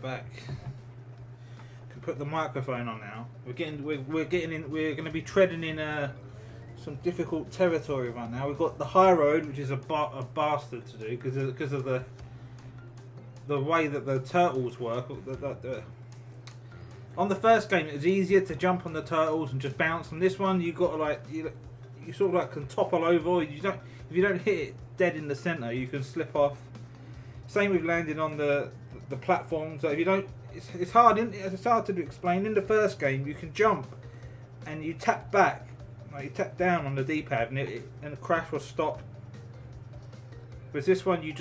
back. Can put the microphone on now. We're going to be treading in some difficult territory right now. We've got the high road, which is a bastard to do because of the way that the turtles work. On the first game, it was easier to jump on the turtles and just bounce. On this one, you got to like you sort of like can topple over. If you don't hit it dead in the center, you can slip off. Same with landing on the platform. So if you don't, it's hard. It's hard to explain. In the first game, you can jump and you tap back, like you tap down on the D-pad, and the crash will stop. But this one, you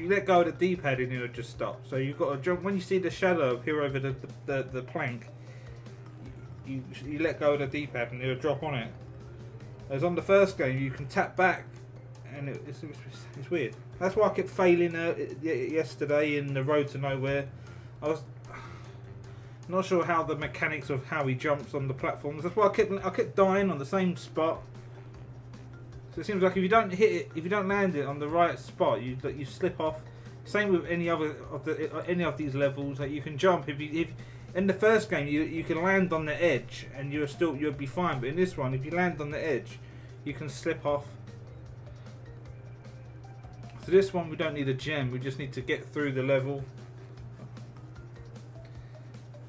let go of the D-pad and it'll just stop. So you've got to jump. When you see the shadow appear over the plank, you let go of the D-pad and it'll drop on it. As on the first game, you can tap back, and it's weird. That's why I kept failing yesterday in the road to nowhere. I was not sure how the mechanics of how he jumps on the platforms. That's why I kept dying on the same spot. So it seems like if you don't hit it, if you don't land it on the right spot, you slip off. Same with any of these levels that you can jump. If in the first game you can land on the edge and you'll be fine. But in this one, if you land on the edge, you can slip off. So this one we don't need a gem. We just need to get through the level.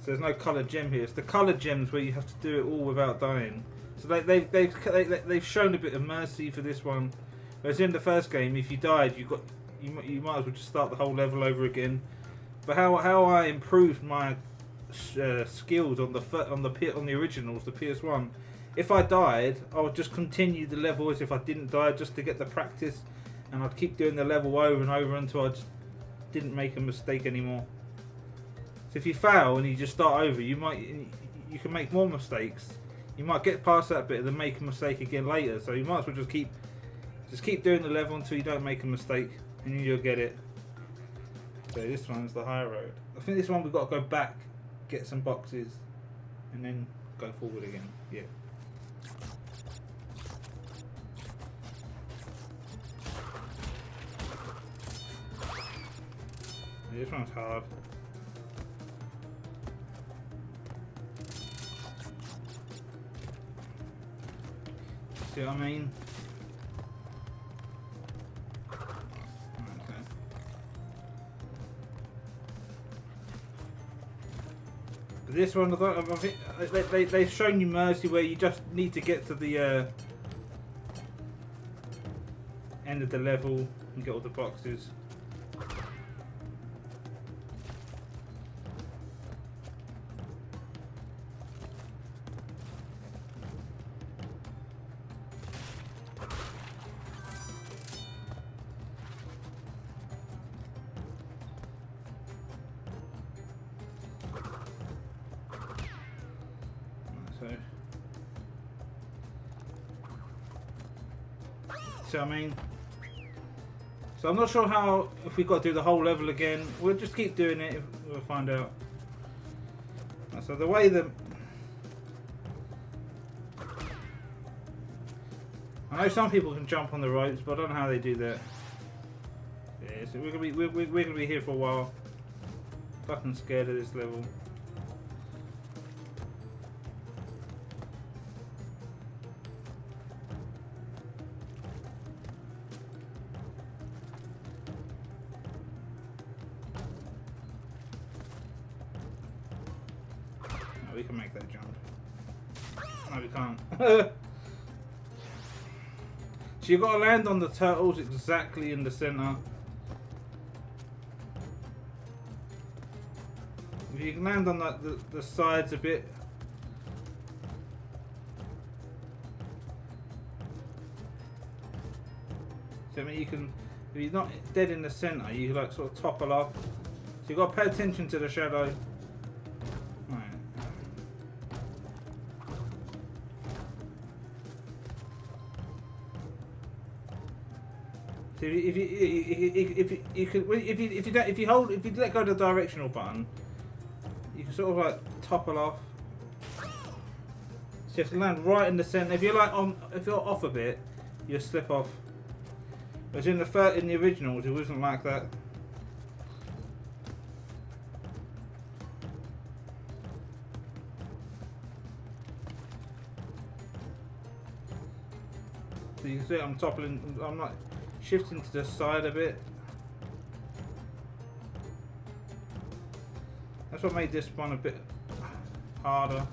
So there's no coloured gem here. It's the coloured gems where you have to do it all without dying. So they've shown a bit of mercy for this one. Whereas in the first game, if you died, you might as well just start the whole level over again. But how I improved my skills on the originals, the PS1. If I died, I would just continue the level as if I didn't die, just to get the practice, and I'd keep doing the level over and over until I just didn't make a mistake anymore. So if you fail and you just start over, you can make more mistakes. You might get past that bit and then make a mistake again later. So you might as well just keep doing the level until you don't make a mistake, and then you'll get it. So this one's the high road. I think this one we've got to go back, get some boxes, and then go forward again. Yeah. This one's hard. See what I mean? Okay. But this one, I think they've shown you mercy where you just need to get to the end of the level and get all the boxes. So I mean, so I'm not sure if we've got to do the whole level again. We'll just keep doing it. We'll find out. So the way that I know some people can jump on the ropes, but I don't know how they do that. Yeah, so we're gonna be here for a while. Fucking scared of this level. We can make that jump. No, we can't. So you've got to land on the turtles exactly in the center. If you can land on the sides a bit. So I mean, you can, if you're not dead in the center, you like sort of topple off. So you've got to pay attention to the shadow. So if you let go of the directional button, you can sort of like topple off. So you have to land right in the center. If you're off a bit, you'll slip off. Whereas in the originals, it wasn't like that. So you can see I'm toppling, I'm like shifting to the side a bit. That's what made this one a bit harder.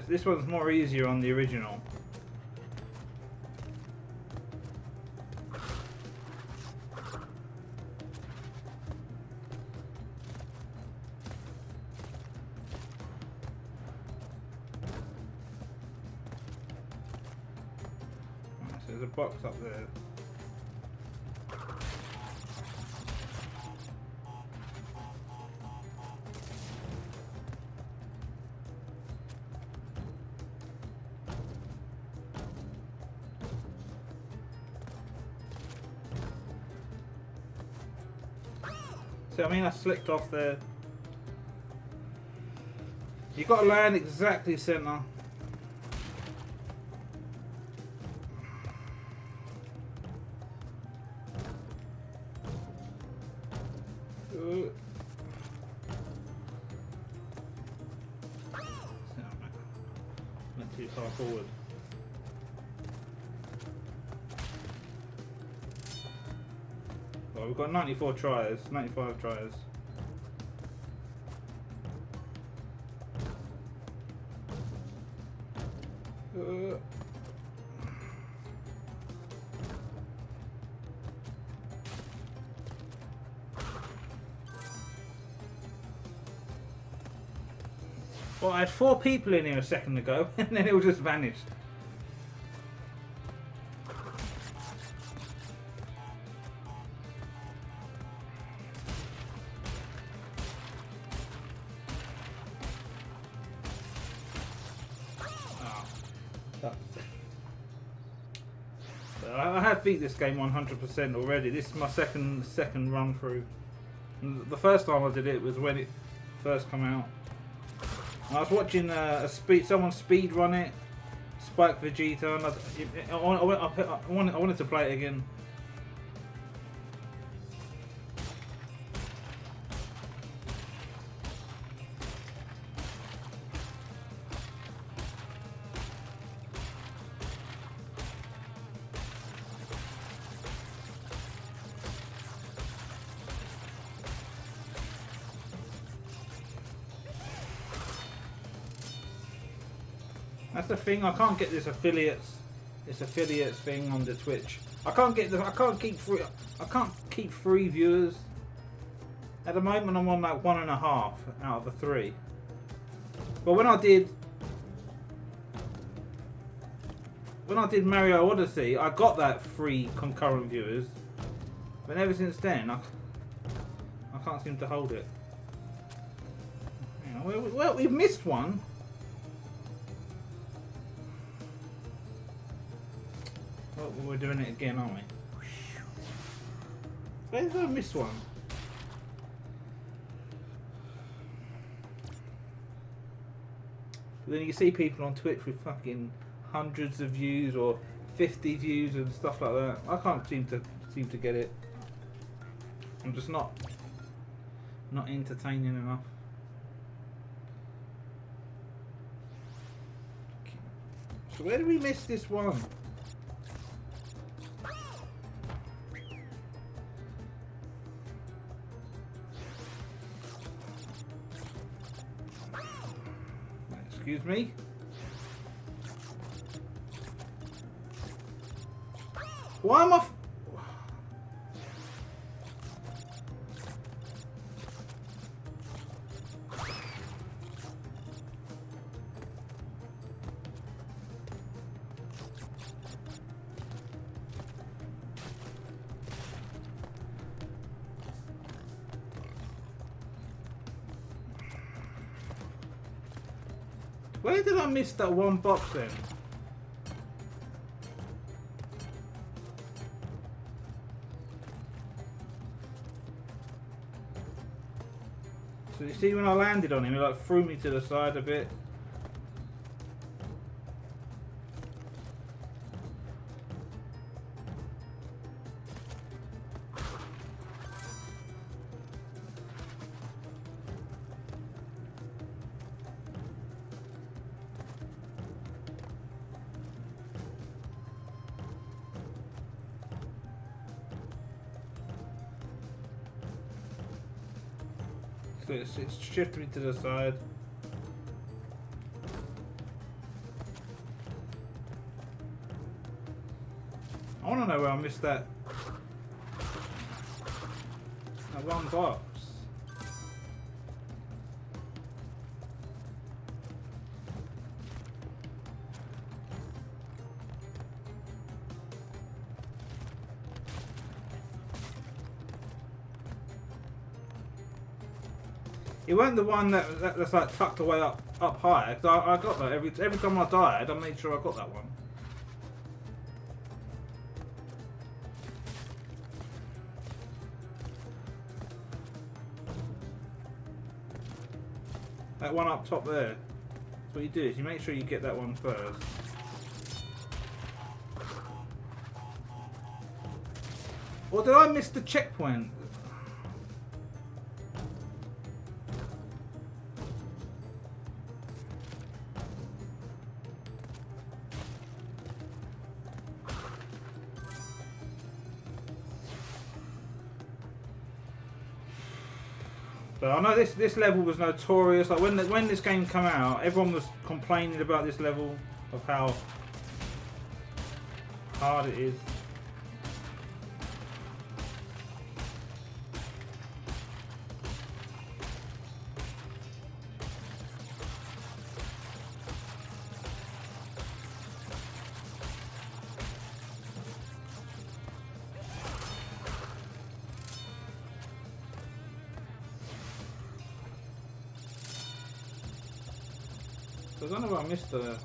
This one's more easier on the original. Right, so there's a box up there. See, I mean, I slipped off there. You've got to land exactly centre. Went too far forward. Well, we've got 94 tries, 95 tries. Well, I had 4 people in here a second ago, and then it all just vanished. I have beat this game 100% already. This is my second run through. The first time I did it was when it first came out. I was watching someone speed run it, Spike Vegeta, and I wanted to play it again. That's the thing. I can't get this affiliates thing on the Twitch. I can't keep free viewers. At the moment, I'm on like 1.5 out of the 3. But when I did Mario Odyssey, I got that free concurrent viewers. But ever since then, I can't seem to hold it. Well, we've missed one. Well, we're doing it again, aren't we? Where's the missed one? Then you see people on Twitch with fucking hundreds of views or 50 views and stuff like that. I can't seem to get it. I'm just not entertaining enough. So where did we miss this one? Excuse me. Why am I? Where did I miss that one box then? So you see when I landed on him, it like threw me to the side a bit. So it's shifted me to the side. I want to know where I missed that one box. It wasn't the one that's like tucked away up high. Cause I got that every time I died. I made sure I got that one. That one up top there. That's what you do. Is you make sure you get that one first. Or did I miss the checkpoint? But I know this level was notorious. Like when this game came out, everyone was complaining about this level of how hard it is. I don't know if I missed the...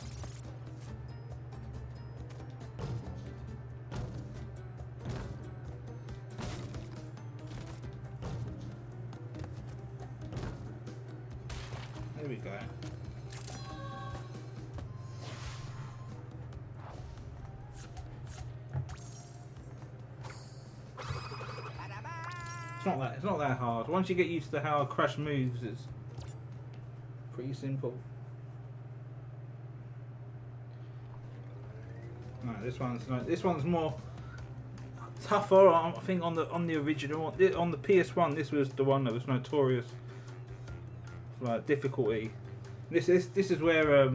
There we go. It's not that hard. Once you get used to how Crash moves, it's pretty simple. No, this one's more tougher. I think on the original, on the PS1, this was the one that was notorious for like difficulty. This is where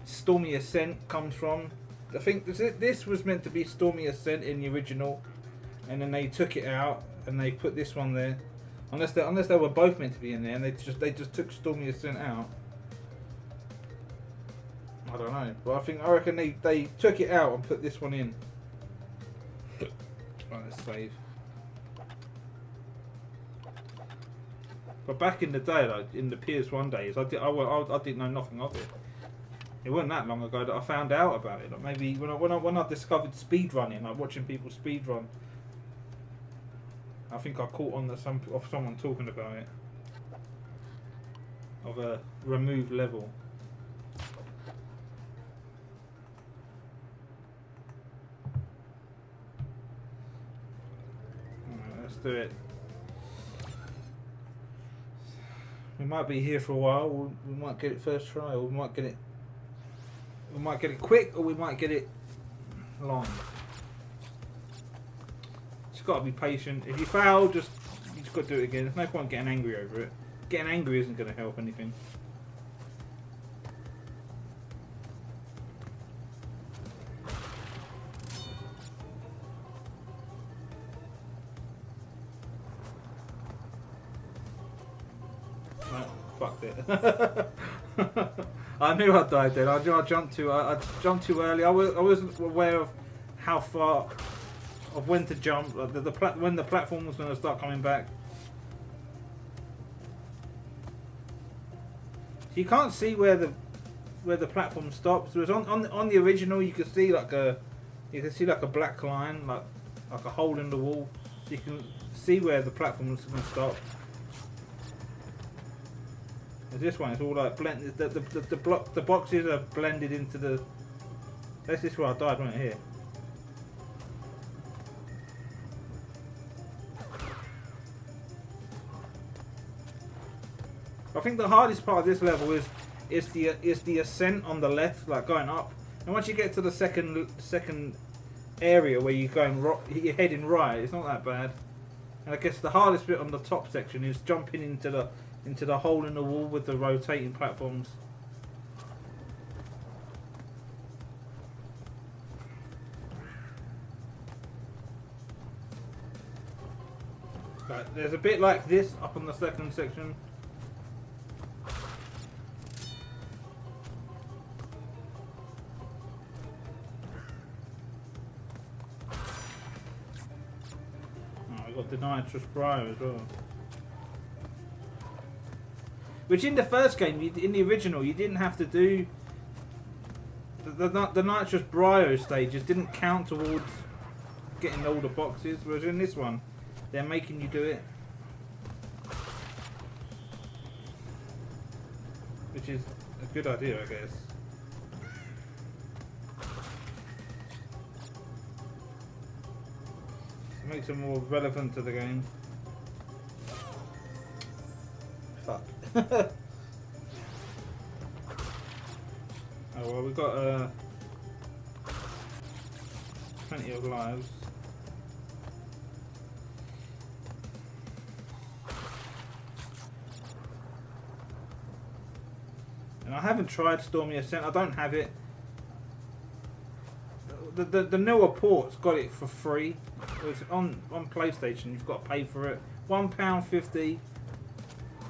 Stormy Ascent comes from. I think this was meant to be Stormy Ascent in the original, and then they took it out and they put this one there. Unless they were both meant to be in there, and they just took Stormy Ascent out. I don't know, but I reckon they took it out and put this one in. Right, let's save. But back in the day, like in the PS1 days, I didn't know nothing of it. It wasn't that long ago that I found out about it. Like maybe when I discovered speedrunning, like watching people speedrun, I think I caught on of someone talking about it, of a removed level. Do it. We might be here for a while. We might get it first try, or we might get it quick, or we might get it long. Just got to be patient. If you fail, you just got to do it again. There's no point getting angry over it. Getting angry isn't going to help anything. Fucked it. I knew I died then. I knew I jumped too early. I wasn't aware of how far, of when to jump. Like when the platform was going to start coming back. So you can't see where the platform stops. It was on the original. You could see like a black line, like a hole in the wall. So you can see where the platform was going to stop. This one, it's all like blended. The boxes are blended into the. That's this where I died, wasn't it? Here. I think the hardest part of this level is the ascent on the left, like going up. And once you get to the second area where you're heading right, it's not that bad. And I guess the hardest bit on the top section is jumping into the hole in the wall with the rotating platforms. Like, there's a bit like this up on the second section. Got the nitrous brio as well, which in the first game, in the original, you didn't have to do the nitrous brio stages. Didn't count towards getting all the boxes, whereas in this one, they're making you do it, which is a good idea, I guess. Makes it more relevant to the game. Fuck. Oh well, we've got plenty of lives. And I haven't tried Stormy Ascent. I don't have it. The newer port's got it for free. It's on PlayStation. You've got to pay for it. £1.50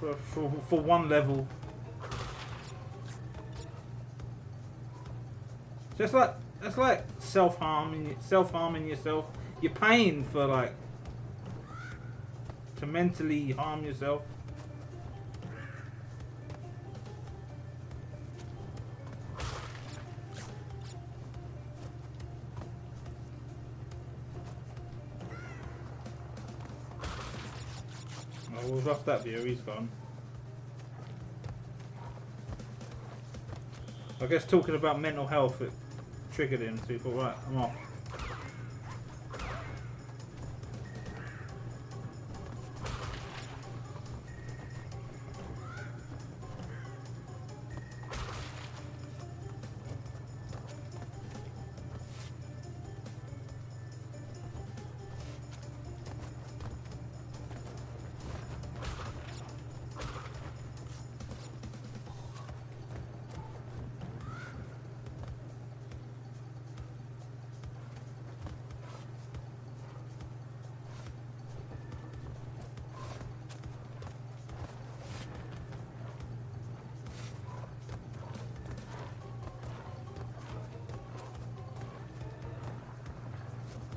for one level. So it's like self-harming yourself. You're paying for like to mentally harm yourself. Oh, we've lost that view, he's gone. I guess talking about mental health, it triggered him, so he thought, right, I'm off.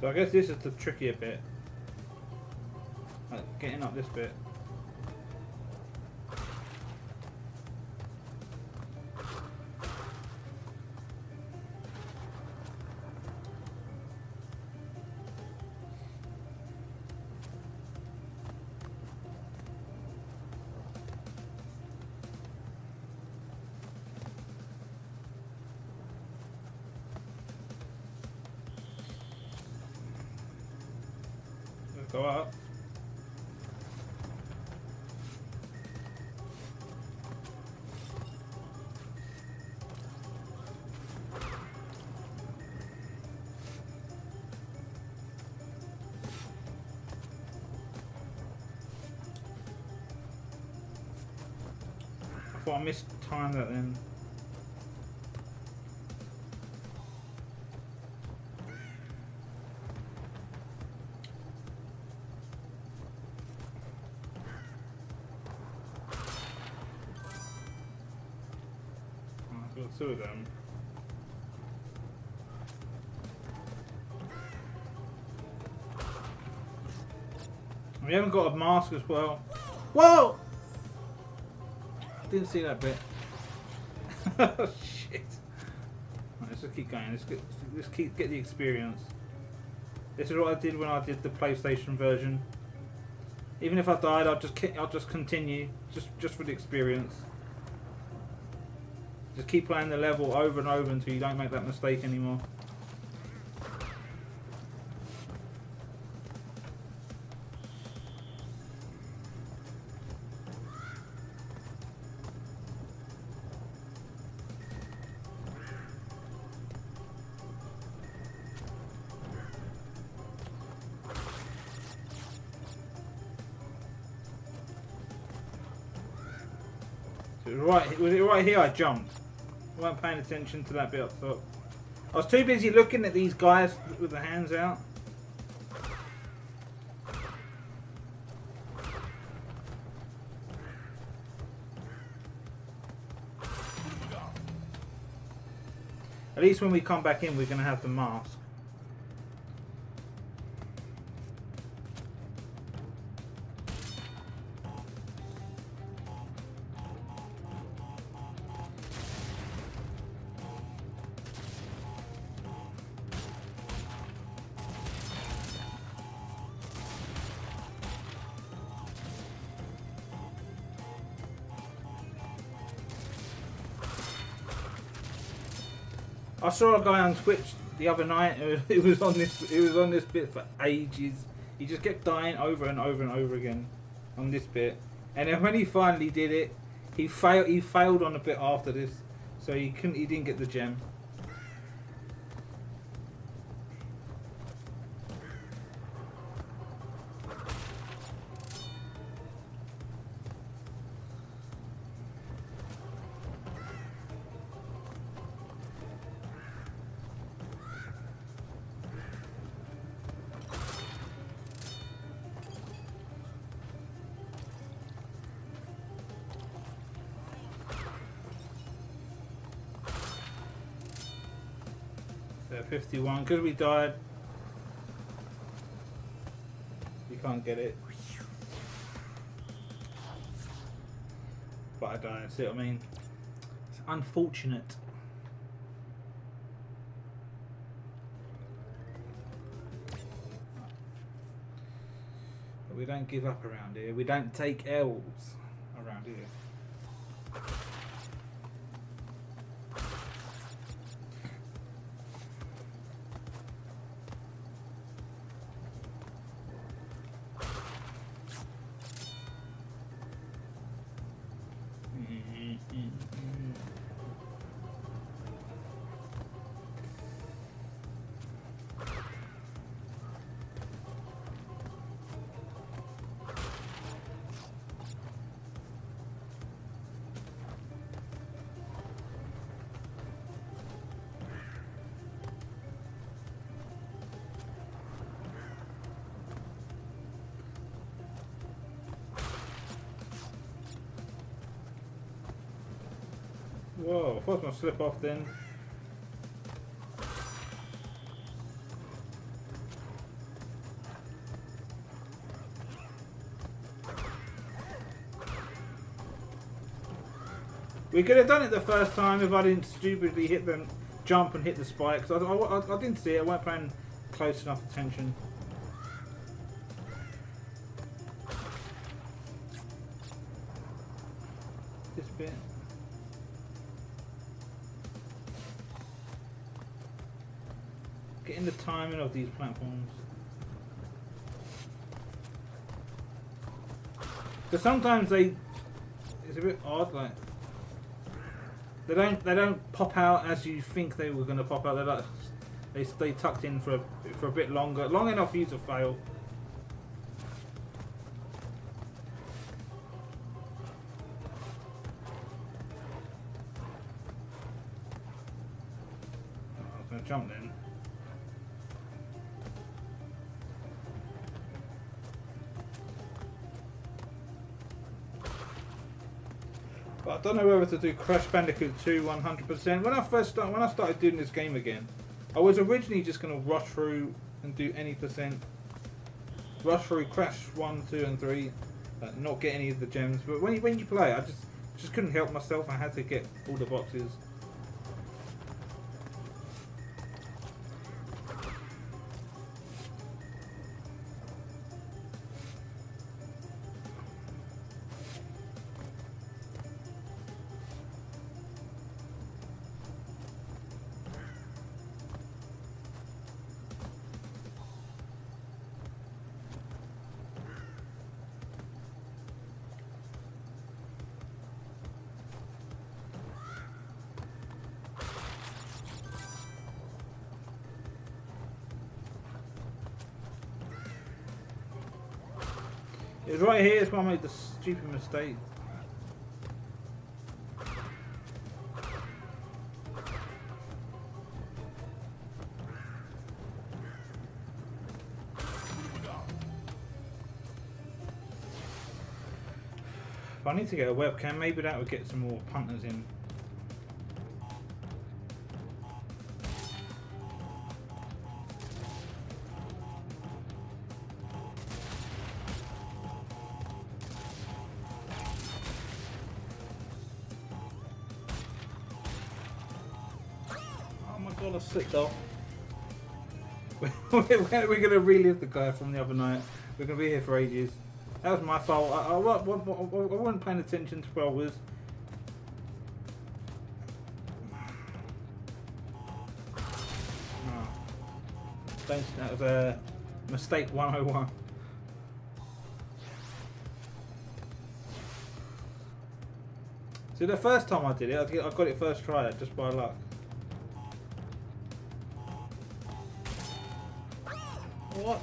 So I guess this is the trickier bit, like getting up this bit. Go up. I thought I missed time that then. Two of them. We haven't got a mask as well. Whoa! Didn't see that bit. Oh shit! Right, let's just keep going. Let's keep get the experience. This is what I did when I did the PlayStation version. Even if I died, I'll just continue just for the experience. Just keep playing the level over and over until you don't make that mistake anymore. Was it right here I jumped? I wasn't paying attention to that bit up top. I was too busy looking at these guys with the hands out. At least when we come back in, we're going to have the mask. I saw a guy on Twitch the other night. It was on this bit for ages. He just kept dying over and over and over again on this bit. And then when he finally did it, he failed. He failed on a bit after this, so he couldn't. He didn't get the gem. So 51, because we died. You can't get it. But I died, see what I mean? It's unfortunate. But we don't give up around here. We don't take L's around here. Whoa, I thought I was going to slip off then. We could have done it the first time if I didn't stupidly hit the jump and hit the spikes. I didn't see it, I weren't paying close enough attention. This bit. Getting the timing of these platforms. Because sometimes it's a bit odd, like they don't pop out as you think they were going to pop out. They're like they stay tucked in for a bit longer, long enough for you to fail. I was going to jump then. But I don't know whether to do Crash Bandicoot 2 100%. When I started doing this game again, I was originally just going to rush through and do any percent. Rush through Crash 1, 2 and 3, not get any of the gems. But when you play, I just couldn't help myself. I had to get all the boxes. It was right here, that's why I made the stupid mistake. If I need to get a webcam, maybe that would get some more punters in. Oh my god, I slipped off. We're going to relive the guy from the other night. We're going to be here for ages. That was my fault. I wasn't paying attention to where I was. Oh. That was a mistake 101. See, the first time I did it, I got it first try just by luck. What?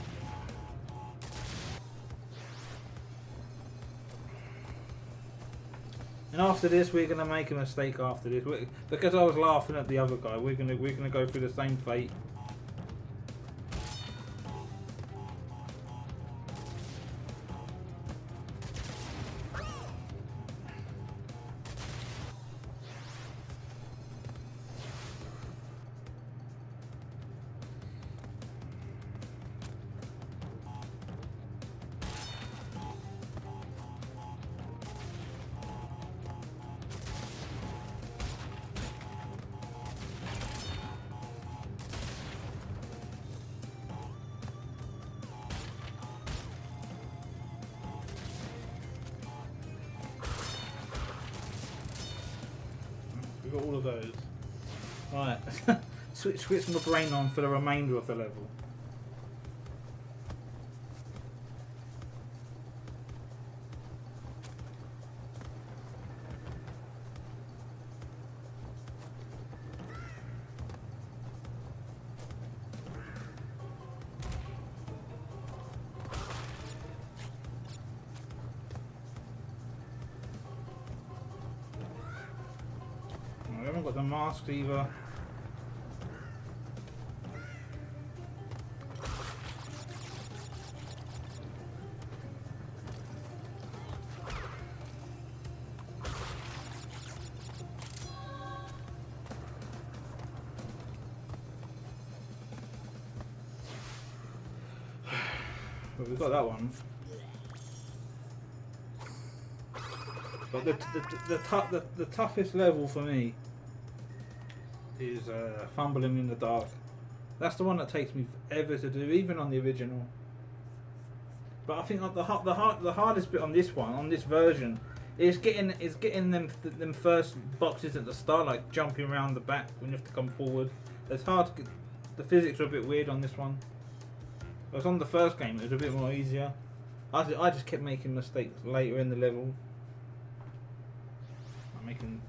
And after this, we're gonna make a mistake. After this, because I was laughing at the other guy, we're gonna go through the same fate. We've got all of those. Right, switch my brain on for the remainder of the level. I haven't got the mask either. But we've got that one. But the toughest level for me is Fumbling in the Dark. That's the one that takes me forever to do, even on the original. But I think the hardest bit on this one, on this version, is getting them first boxes at the start, like jumping around the back when you have to come forward. It's hard to get, the physics are a bit weird on this one. Whereas on the first game it was a bit more easier. I just kept making mistakes later in the level. I'm making.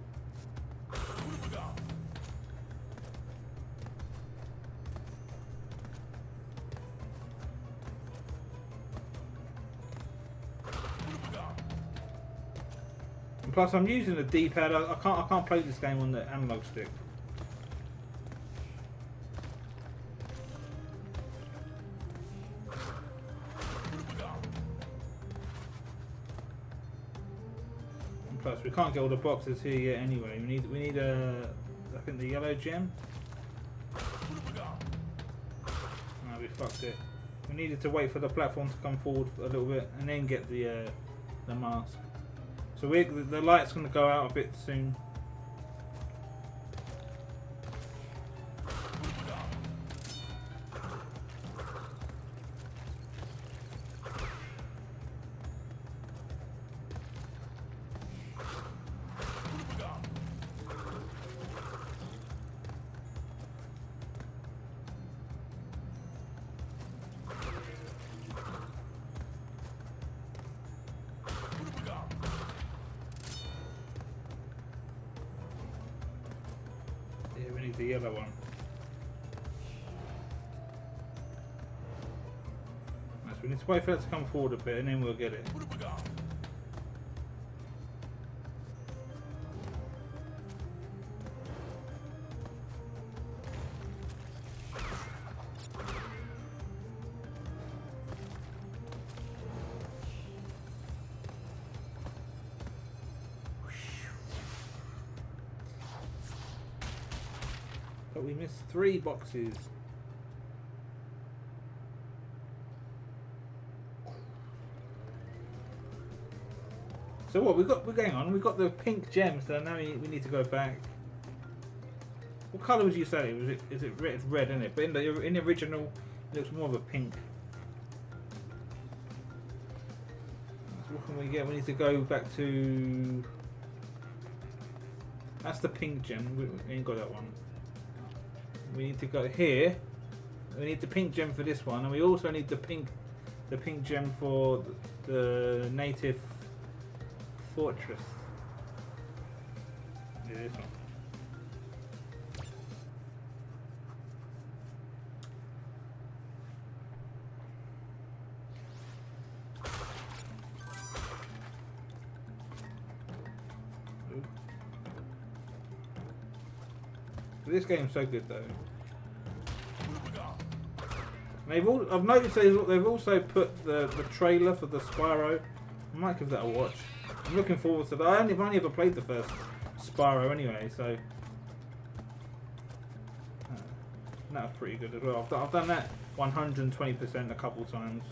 And plus, I'm using the D-pad. I can't play this game on the analog stick. Plus, we can't get all the boxes here yet anyway. We need I think the yellow gem. No, we fucked it. We needed to wait for the platform to come forward a little bit and then get the mask. So the light's going to go out a bit soon. The yellow one. That's We need to wait for that to come forward a bit and then we'll get it. But we missed 3 boxes. So what we're going on? We've got the pink gems, so now we need to go back. What colour would you say? Is it red? It's red, isn't it? But in the original, it looks more of a pink. So what can we get? We need to go back to. That's the pink gem. We ain't got that one. We need to go here. We need the pink gem for this one, and we also need the pink gem for the native fortress. Yeah, this one. This game's so good though. I've noticed they've also put the trailer for the Spyro. I might give that a watch. I'm looking forward to that. I've only ever played the first Spyro anyway, so that was pretty good as well. I've done that 120% a couple times.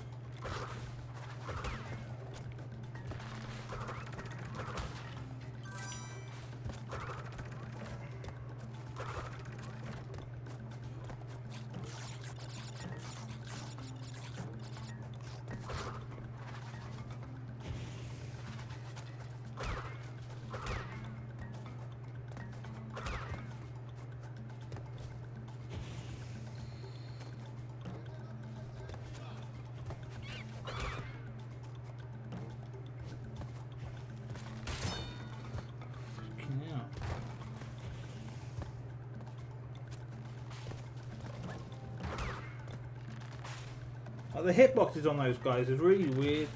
The hitboxes on those guys is really weird.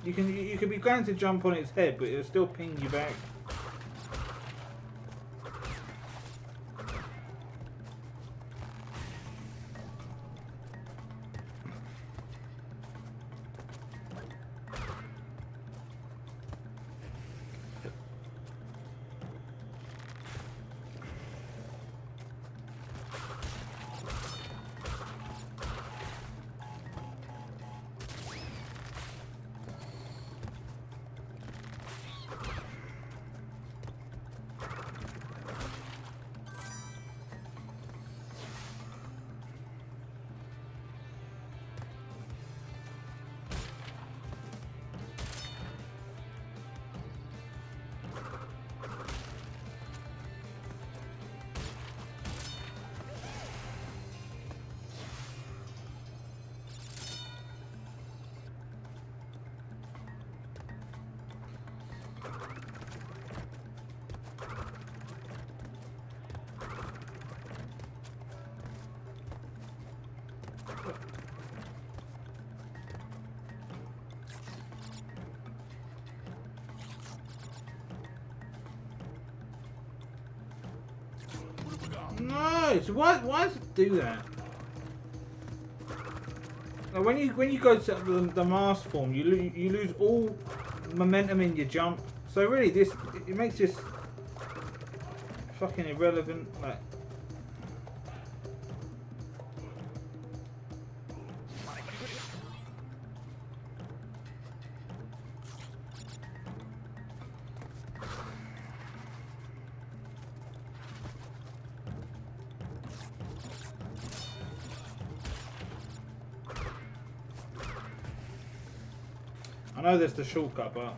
You can be going to jump on its head, but it'll still ping you back. No, so why does it do that? Now when you go to the mask form, you lose all momentum in your jump. So really, it makes this fucking irrelevant. Like, I know there's the shortcut, but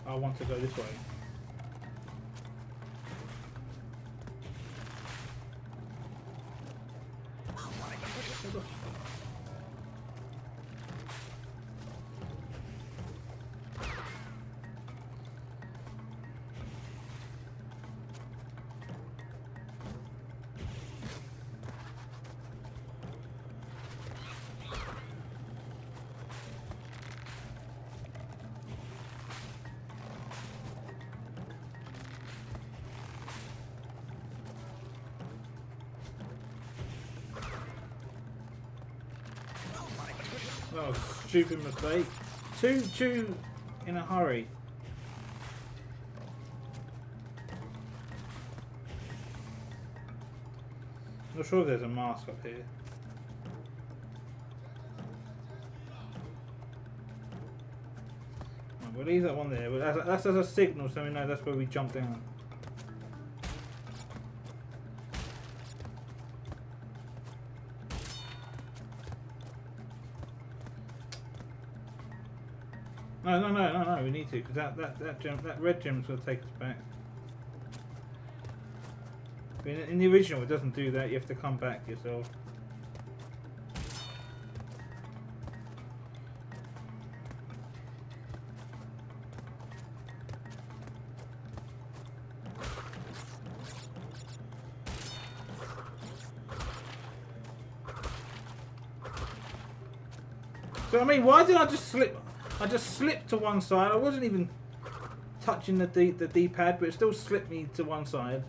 I want to go this way. That was a stupid mistake. Too in a hurry. I'm not sure if there's a mask up here. Oh, we'll leave that one there. That's as a signal, so we know that's where we jump down. No, we need to, because that red gem's going to take us back. In the original it doesn't do that, you have to come back yourself. So I mean, why did I just slip? I just slipped to one side. I wasn't even touching the D-pad, but it still slipped me to one side.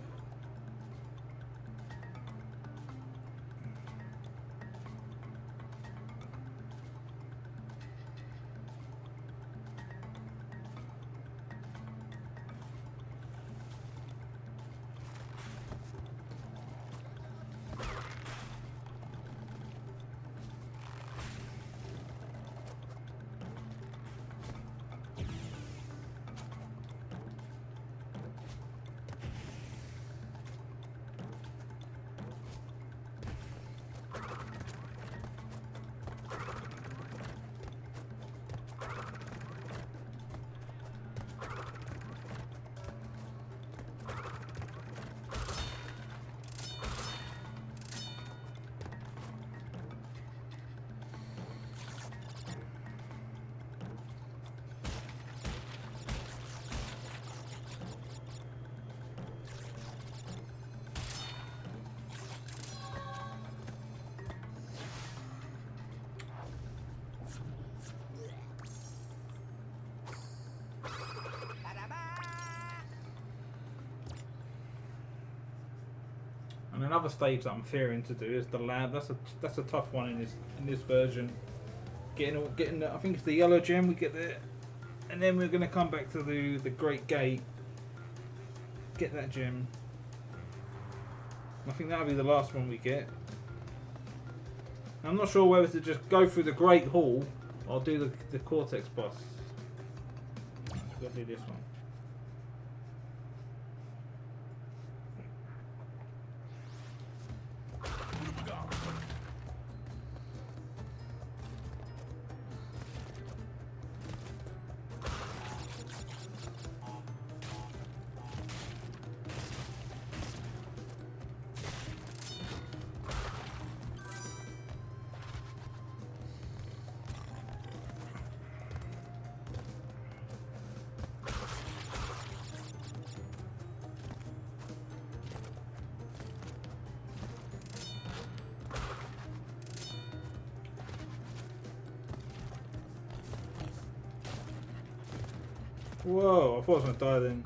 And another stage that I'm fearing to do is the lab. That's a tough one in this version. Getting the, I think it's the yellow gem we get there, and then we're gonna come back to the Great Gate. Get that gem. I think that'll be the last one we get. I'm not sure whether to just go through the Great Hall or do the Cortex boss. We'll do this one. Whoa, I thought I was going to die then.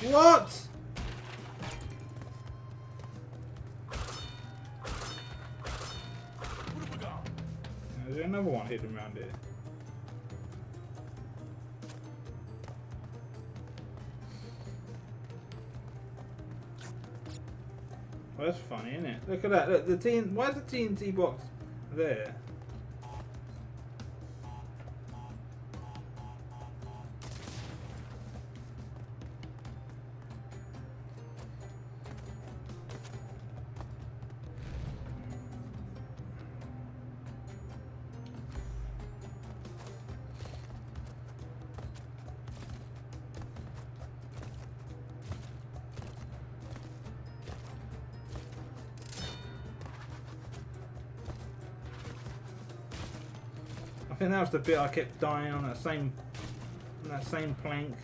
What? Is there another one hidden around here? Well, that's funny, isn't it? Look at that. Look, why is the TNT box there? think that was the bit I kept dying on, that same plank.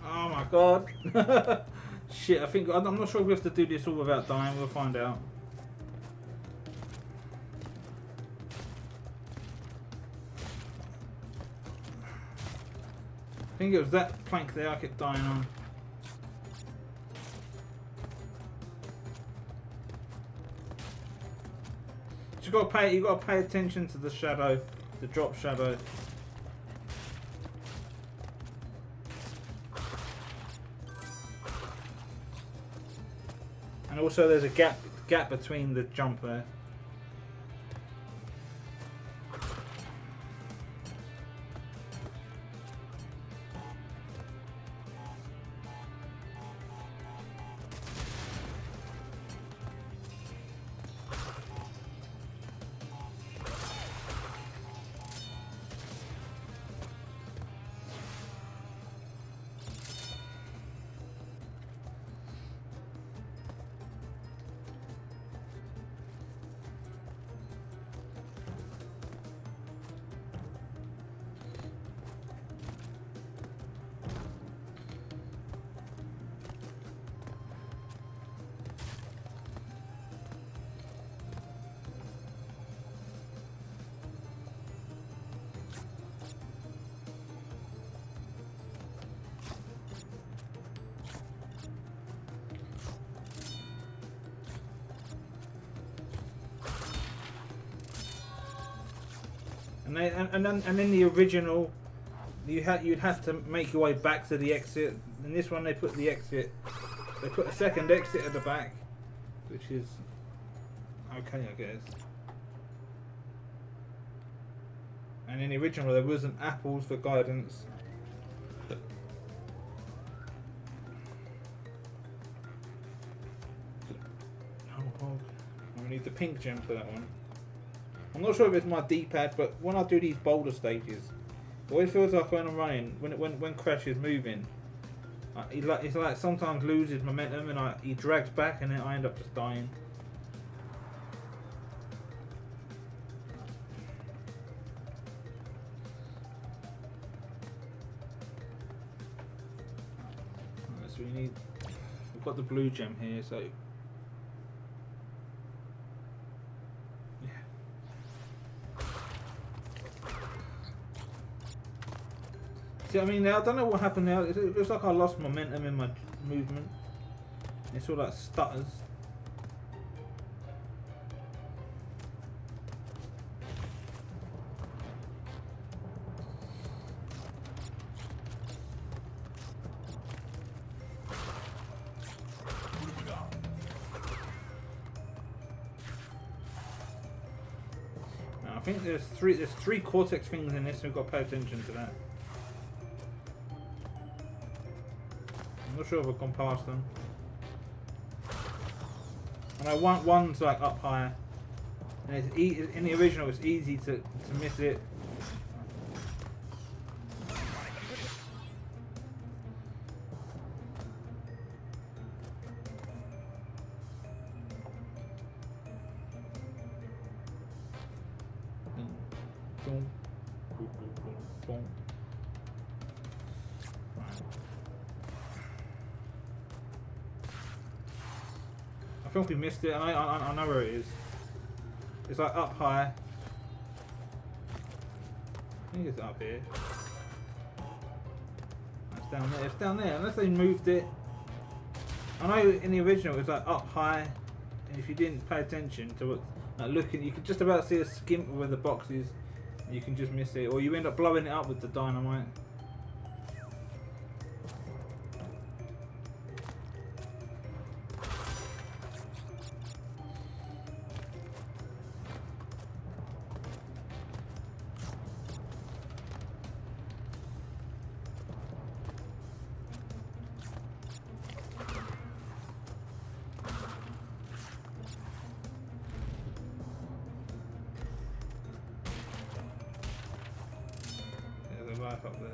Oh my god. Shit, I'm not sure if we have to do this all without dying, we'll find out. I think it was that plank there I kept dying on. You gotta pay attention to the shadow, the drop shadow. And also there's a gap between the jump there. And then the original, you'd have to make your way back to the exit. In this one, they put the exit. They put a second exit at the back, which is okay, I guess. And in the original, there wasn't apples for guidance. Oh, we need the pink gem for that one. I'm not sure if it's my D-pad, but when I do these boulder stages, it always feels like when I'm running, when Crash is moving, it's like sometimes loses momentum and he drags back and then I end up just dying. Right, so we've got the blue gem here, so. See, I mean, I don't know what happened now. It looks like I lost momentum in my movement. It sort of like stutters. Now, I think there's three Cortex things in this, so we've got to pay attention to that. I'm not sure if I've gone past them. And I want one's like up higher. And it's in the original, it's easy to miss it. I think we missed it, and I know where it is. It's like up high. I think it's up here. It's down there. It's down there, unless they moved it. I know in the original it was like up high, and if you didn't pay attention to it, like looking, you could just about see a skimp of where the box is, and you can just miss it, or you end up blowing it up with the dynamite. life up there.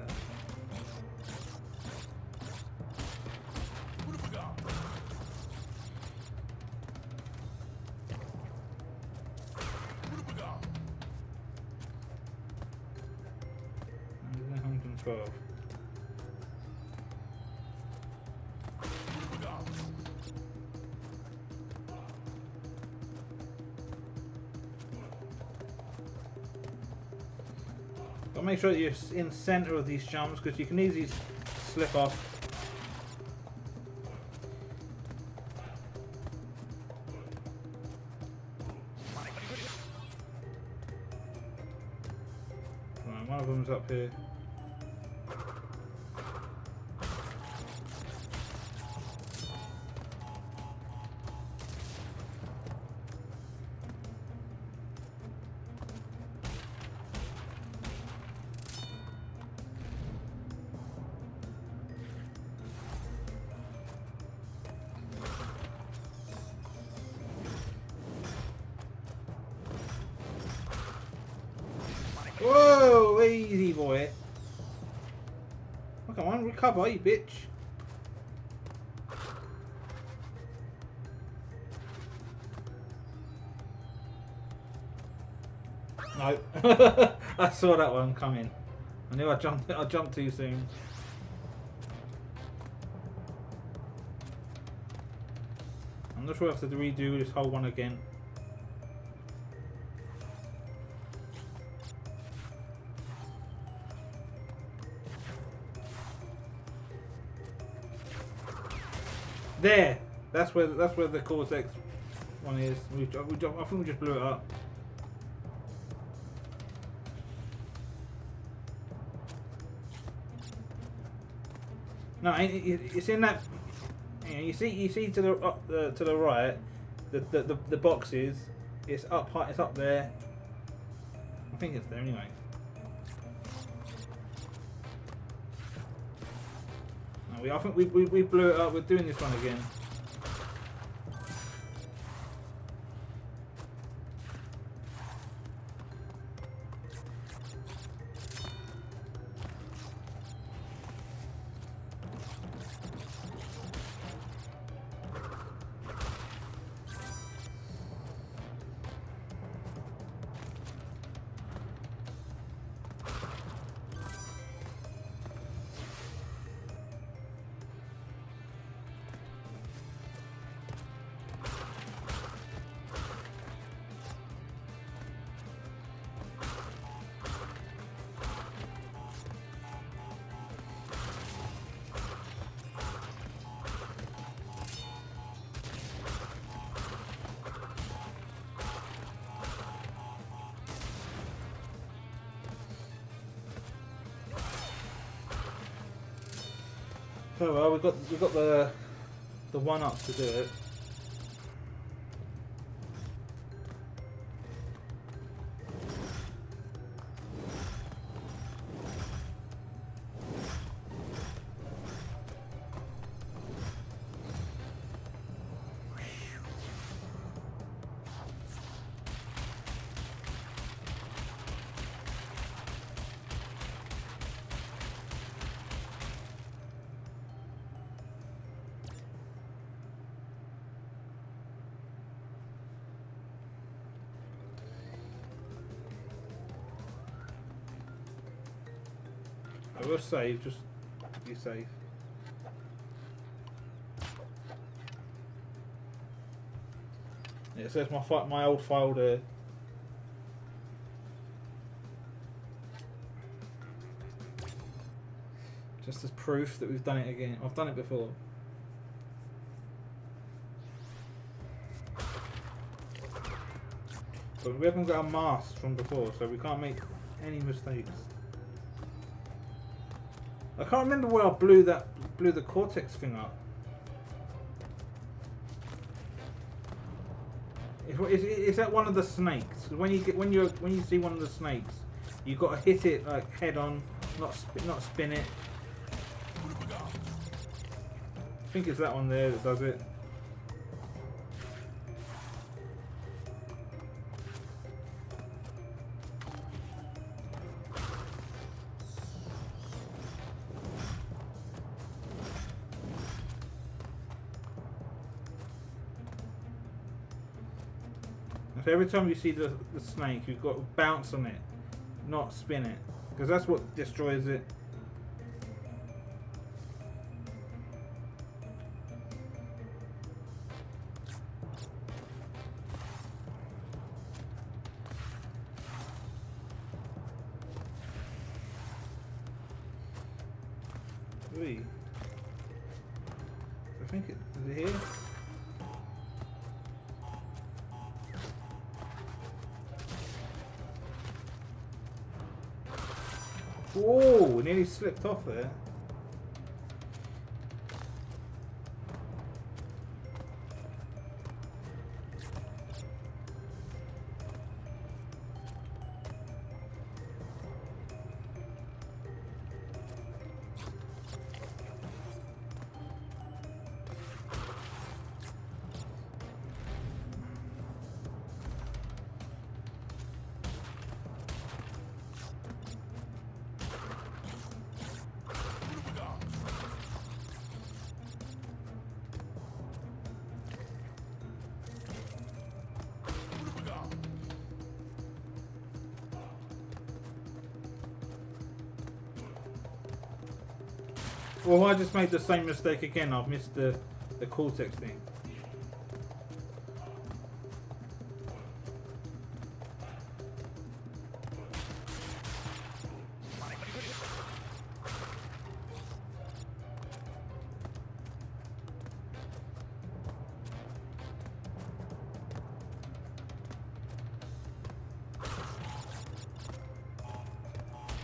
And 112. But make sure that you're in the centre of these jumps because you can easily slip off. Right, one of them's up here. Whoa, easy boy. Oh, come on, recover, you bitch. No. I saw that one coming. I knew I jumped too soon. I'm not sure if I have to redo this whole one again. There! That's where the Cortex one is. I think we just blew it up. No, it's in that. You see to the right, the boxes. It's up high. It's up there. I think it's there anyway. No, I think we blew it up. We're doing this one again. Oh well, we've got the one up to do it. I will save, just be safe. Yeah, so that's my old file there. Just as proof that we've done it again. I've done it before. But we haven't got our masks from before, so we can't make any mistakes. I can't remember where I blew the Cortex thing up. Is that one of the snakes? When you see one of the snakes, you've got to hit it like head on, not spin it. I think it's that one there that does it. So every time you see the snake, you've got to bounce on it, not spin it, because that's what destroys it. Wait. I think is it here? Whoa! Nearly slipped off there. Well, I just made the same mistake again. I've missed the cortex thing.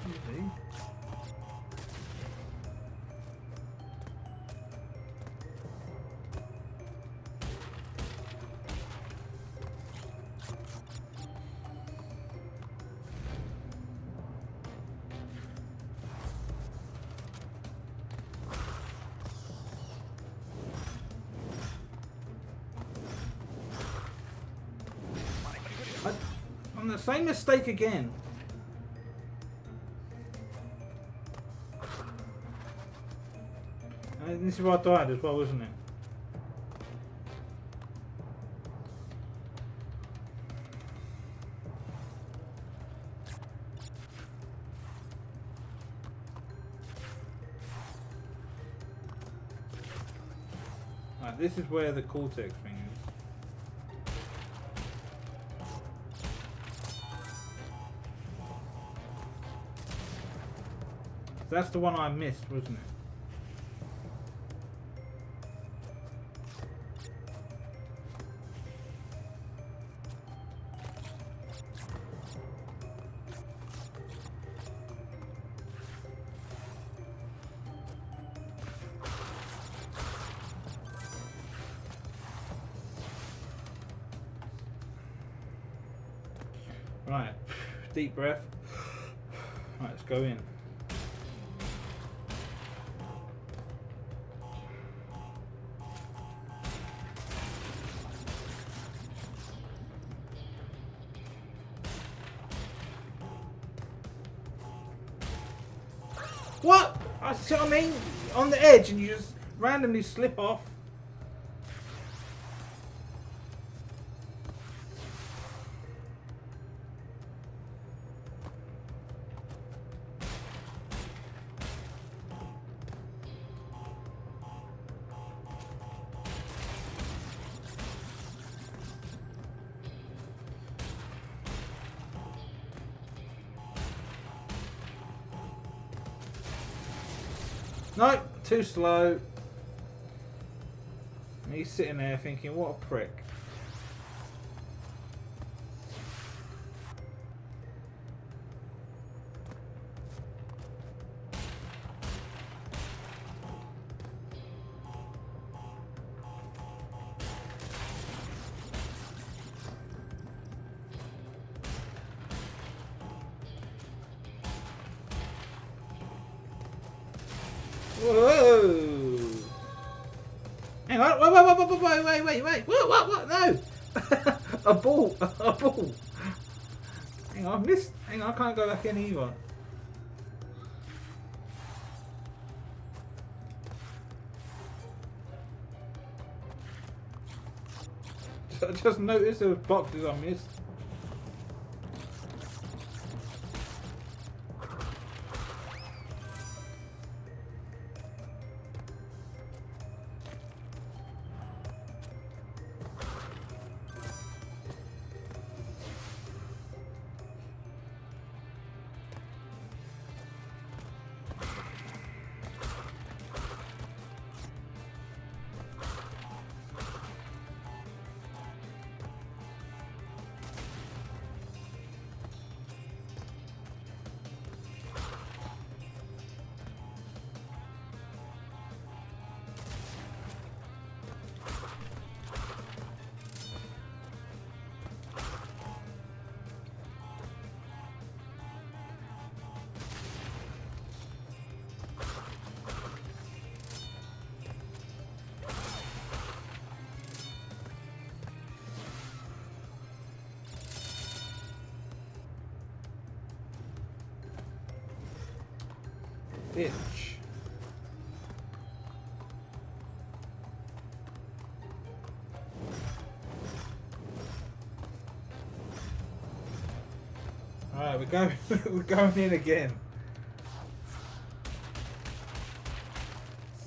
Easy. I'm the same mistake again. And this is where I died as well, wasn't it? Right, this is where the cortex thing is. That's the one I missed, wasn't it? Right, deep breath. Right, let's go in. What? I see what I mean? On the edge and you just randomly slip off. Nope, too slow. And he's sitting there thinking, what a prick. Whoa! Hang on! Wait! What? No! A ball! A ball! Hang on, I missed. Hang on, I can't go back in either. I just noticed there was boxes I missed. Bitch. Alright, we're going we're going in again.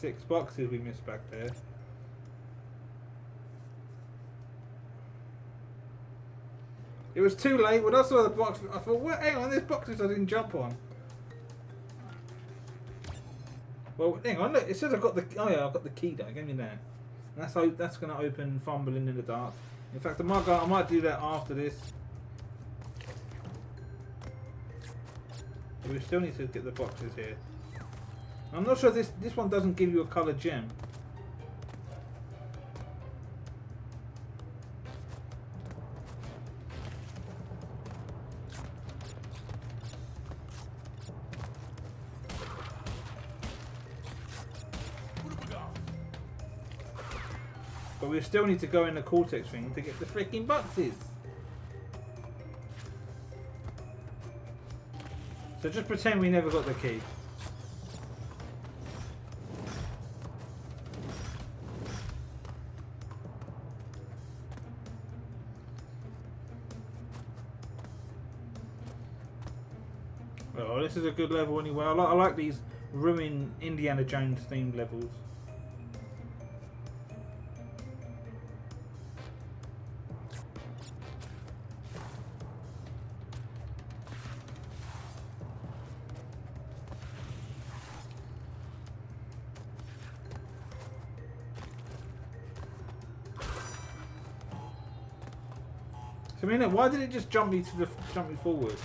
6 boxes we missed back there. It was too late. When I saw the box, I thought, "What? Hang on, there's boxes I didn't jump on." Well, hang on. Look, it says I've got the. Oh yeah, I've got the key there. Give me that. And that's going to open fumbling in the dark. In fact, I might do that after this. But we still need to get the boxes here. I'm not sure this one doesn't give you a coloured gem. But we still need to go in the cortex thing to get the freaking boxes. So just pretend we never got the key. Oh, this is a good level anyway. I like these ruined Indiana Jones themed levels. I mean, why did it just jump me forward?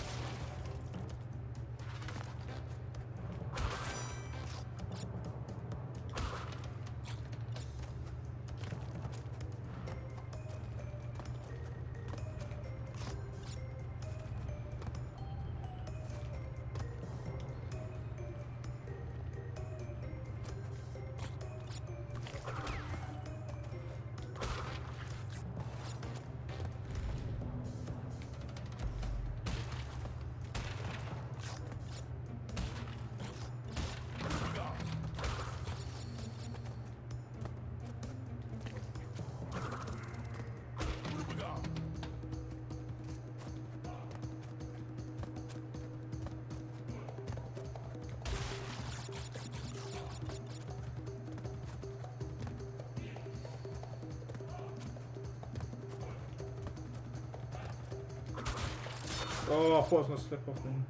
Oh, I thought I was going to slip off then.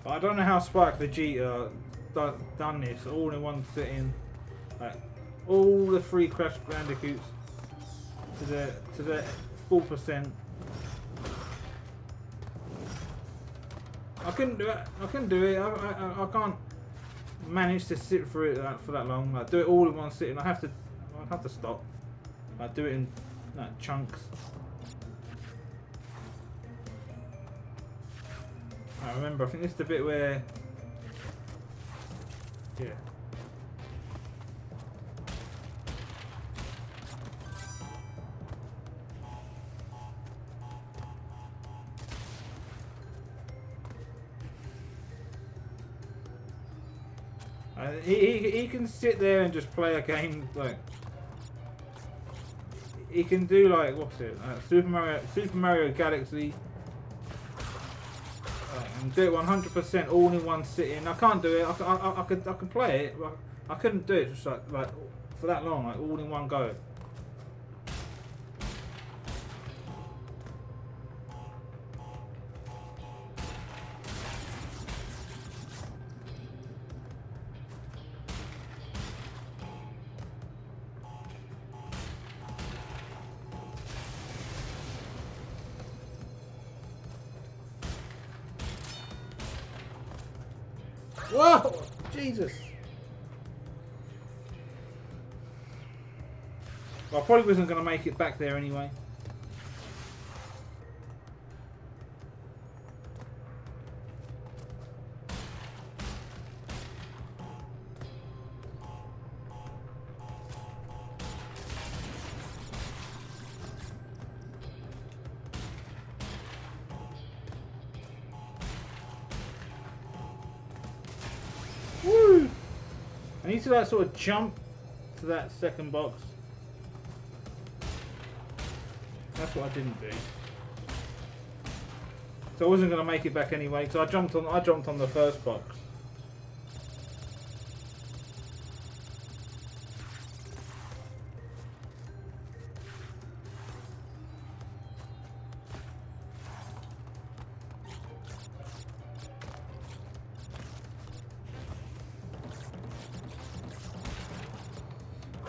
I don't know how Spike Vegeta done this all in one sitting. Like all the 3 Crash Bandicoots to the full percent. I couldn't do it. I couldn't do it. I can't manage to sit through it for that long. Like do it all in one sitting. I have to stop. I do it in chunks. I remember. I think this is the bit where, yeah. He can sit there and just play a game like. He can do like what's it? Super Mario Galaxy. And do it 100% all in one sitting. I can't do it. I could play it, but I couldn't do it just like for that long, like all in one go. Whoa! Jesus! Well, I probably wasn't going to make it back there anyway. Woo! I need to like sort of jump to that second box. That's what I didn't do. So I wasn't going to make it back anyway because I jumped on the first box.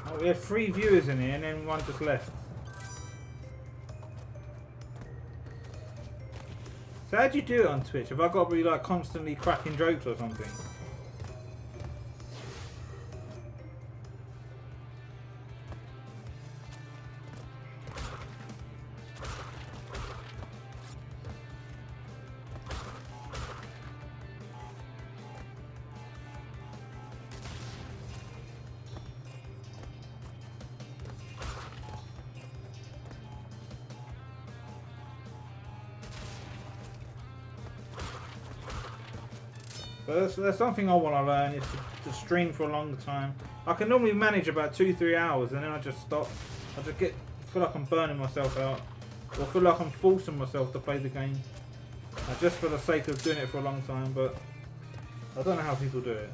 Oh, we have 3 viewers in here and then 1 just left. So how do you do it on Twitch? Have I got to be like constantly cracking jokes or something? But that's something I want to learn is to stream for a longer time. I can normally manage about 2-3 hours and then I just stop. I just feel like I'm burning myself out, or feel like I'm forcing myself to play the game, just for the sake of doing it for a long time. But I don't know how people do it.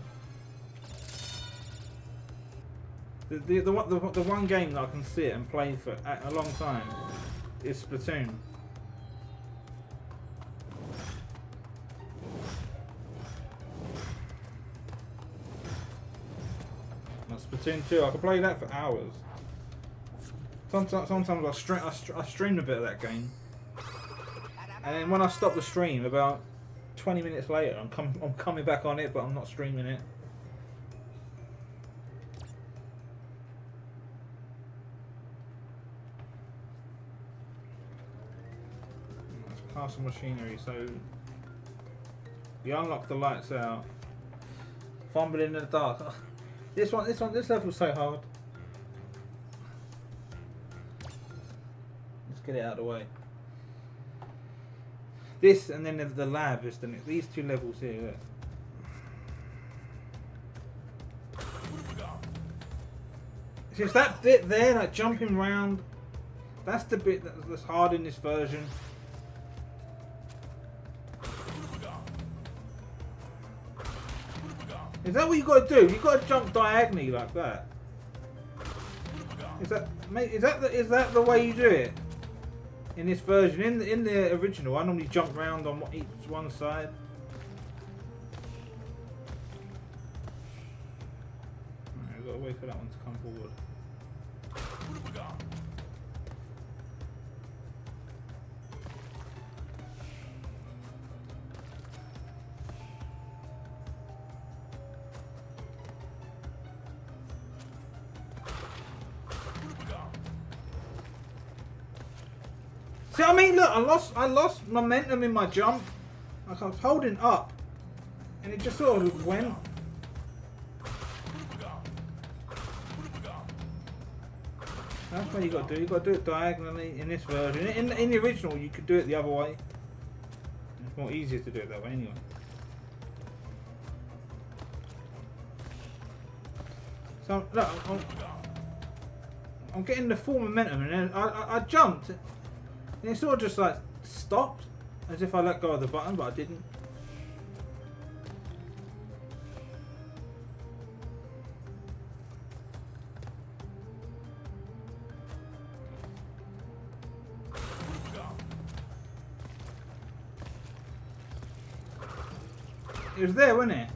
The one game that I can sit and play for a long time is Splatoon. Splatoon 2, I could play that for hours. Sometimes I stream a bit of that game, and then when I stop the stream, about 20 minutes later, I'm coming back on it, but I'm not streaming it. That's castle machinery. So we unlock the lights out. Fumbling in the dark. This level's so hard. Let's get it out of the way. This and then the lab is these 2 levels here. It's just that bit there, like jumping round. That's the bit that's hard in this version. Is that what you got to do? You got to jump diagonally like that. Is that the way you do it in this version? In the original, I normally jump round on each one side. Right, we've got to wait for that one to come forward. See what I mean? Look, I lost momentum in my jump. Like I was holding up, and it just sort of went. That's what you got to do. You got to do it diagonally in this version. In the original, you could do it the other way. It's more easier to do it that way anyway. So look, I'm getting the full momentum, and then I jumped, and it sort of just like stopped, as if I let go of the button, but I didn't. It was there, wasn't it?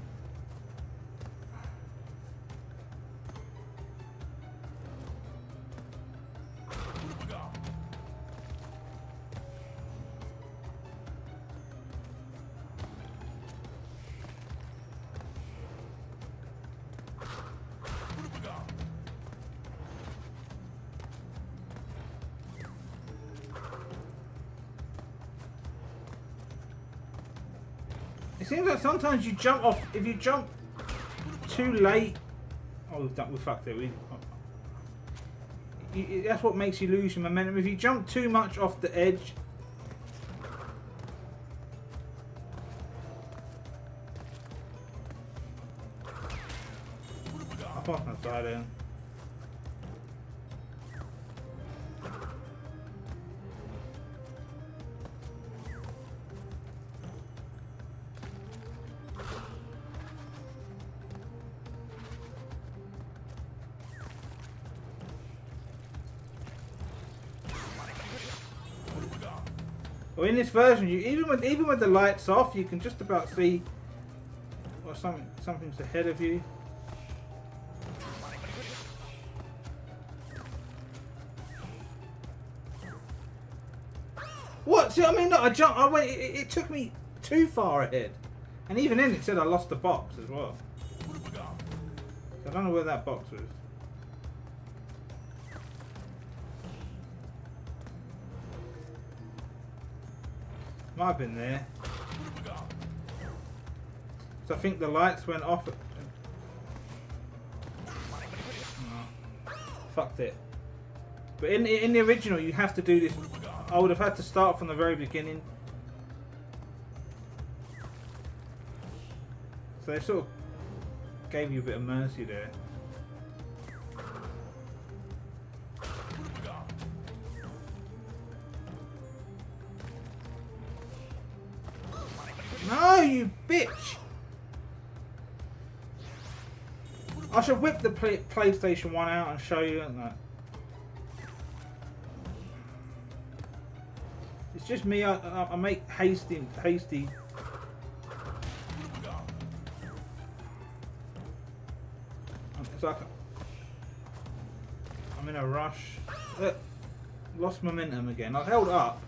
It seems like sometimes you jump off. If you jump too late, oh, we fucked it. That's what makes you lose your momentum. If you jump too much off the edge, I thought I died in. Well, in this version, you even with the lights off, you can just about see or something's ahead of you. What? See, I mean, look, I jumped. I went. It took me too far ahead, and even then, it said I lost the box as well. So I don't know where that box was. Might have been there. So I think the lights went off. Oh, fucked it. But in the original, you have to do this. I would have had to start from the very beginning. So they sort of gave you a bit of mercy there. No, you bitch! I should whip the PlayStation 1 out and show you that. It's just me. I make hasty. It's like I'm in a rush. Lost momentum again. I held up.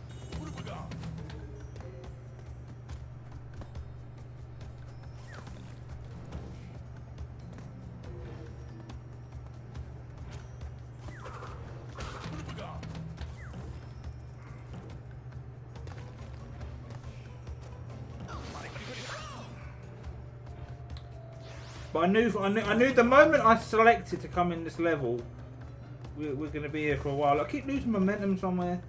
But I knew the moment I selected to come in this level, we're going to be here for a while. I keep losing momentum somewhere.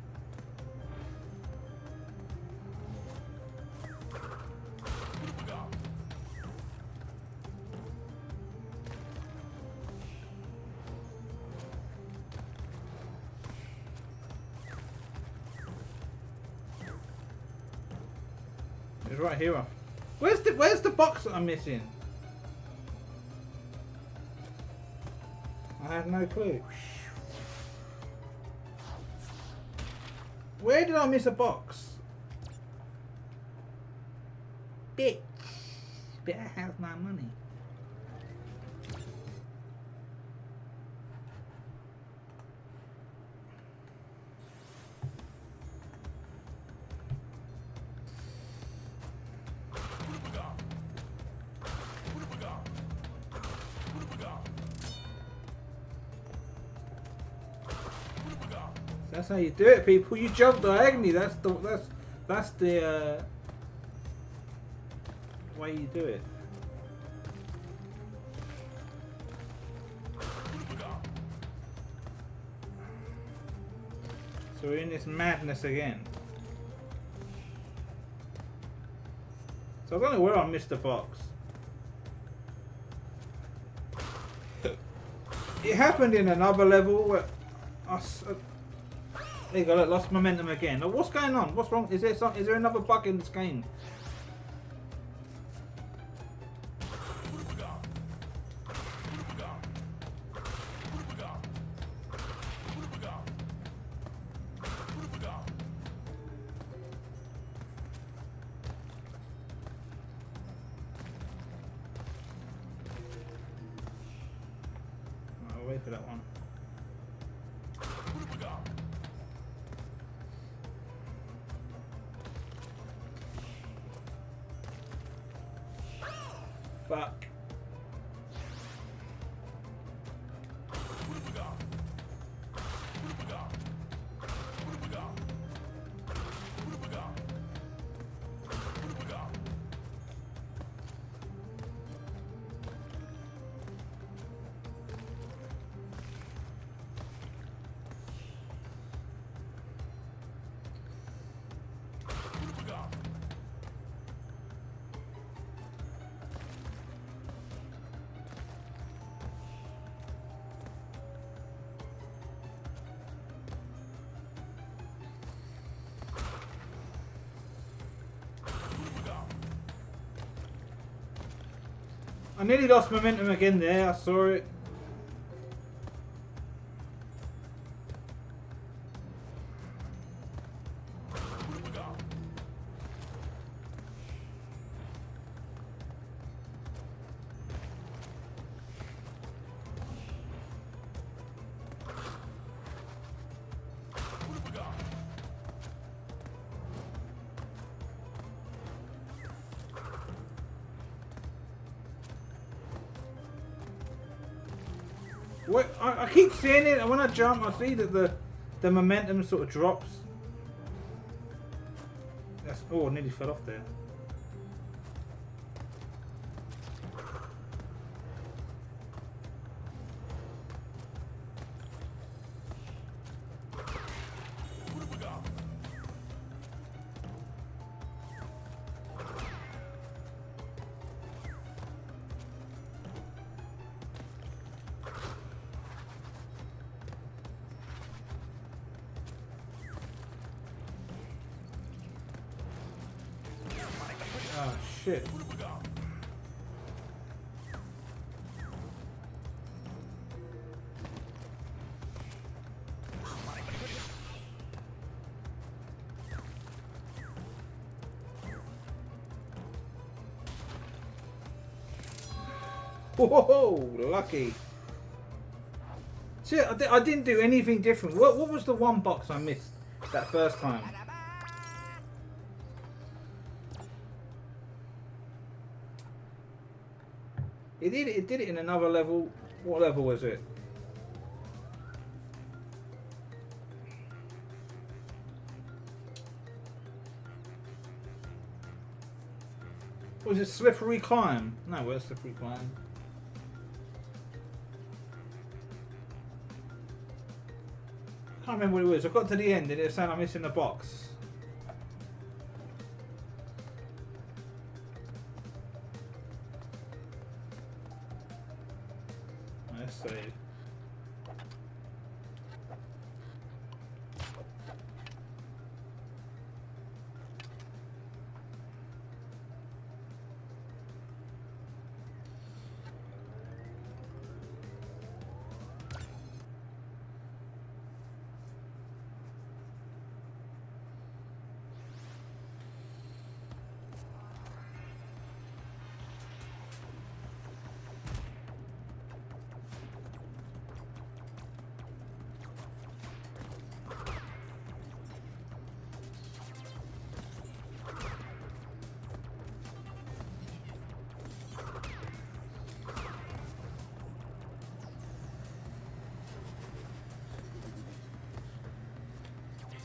It's right here. Where's the box that I'm missing? I have no clue. Where did I miss a box? Bitch. Better have my money. That's how you do it, people. You jump diagonally. That's the way you do it. So we're in this madness again. So I don't know where I missed the box. It happened in another level where there you go, look, lost momentum again. Oh, what's going on? What's wrong? Is there another bug in this game? I'll wait for that one. Fuck. I nearly lost momentum again there, I saw it. I keep seeing it, and when I jump, I see that the momentum sort of drops. Oh, I nearly fell off there. Oh shit. Whoa, lucky. See, I didn't do anything different. What was the one box I missed that first time? It did it in another level. What level was it? Was it Slippery Climb? No, where's Slippery Climb? I can't remember what it was. I got to the end and it was saying I'm missing the box. Let's see.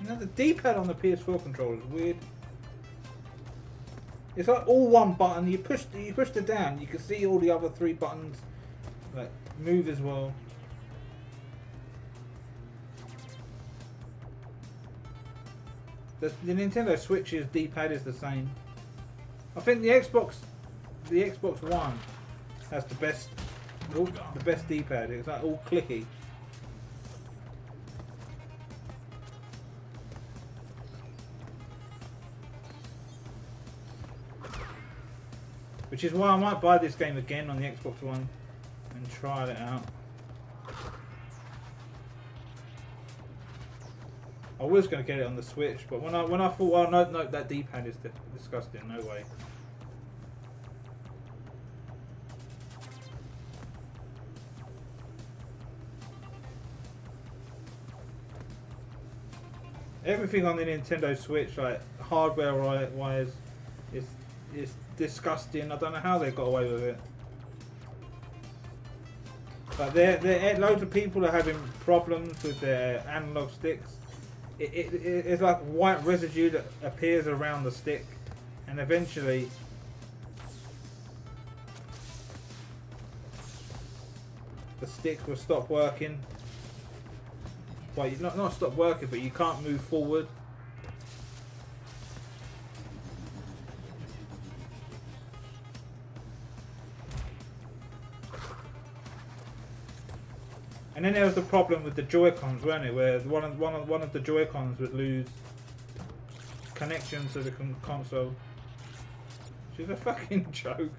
You know, the D-pad on the PS4 controller is weird. It's like all one button. You push it down, you can see all the other three buttons like move as well. The Nintendo Switch's D-pad is the same. I think the Xbox One has the best Oh, the best D-pad. It's like all clicky. Which is why I might buy this game again on the Xbox One and try it out. I was going to get it on the Switch, but when I thought, well, no, that D-pad is disgusting. No way. Everything on the Nintendo Switch, like hardware wise, is disgusting. I don't know how they got away with it. But there loads of people are having problems with their analog sticks. It's like white residue that appears around the stick, and eventually the stick will stop working. Well, not stop working, but you can't move forward. And then there was the problem with the Joy-Cons, weren't it? Where one of the Joy-Cons would lose connection to the console. Which is a fucking joke.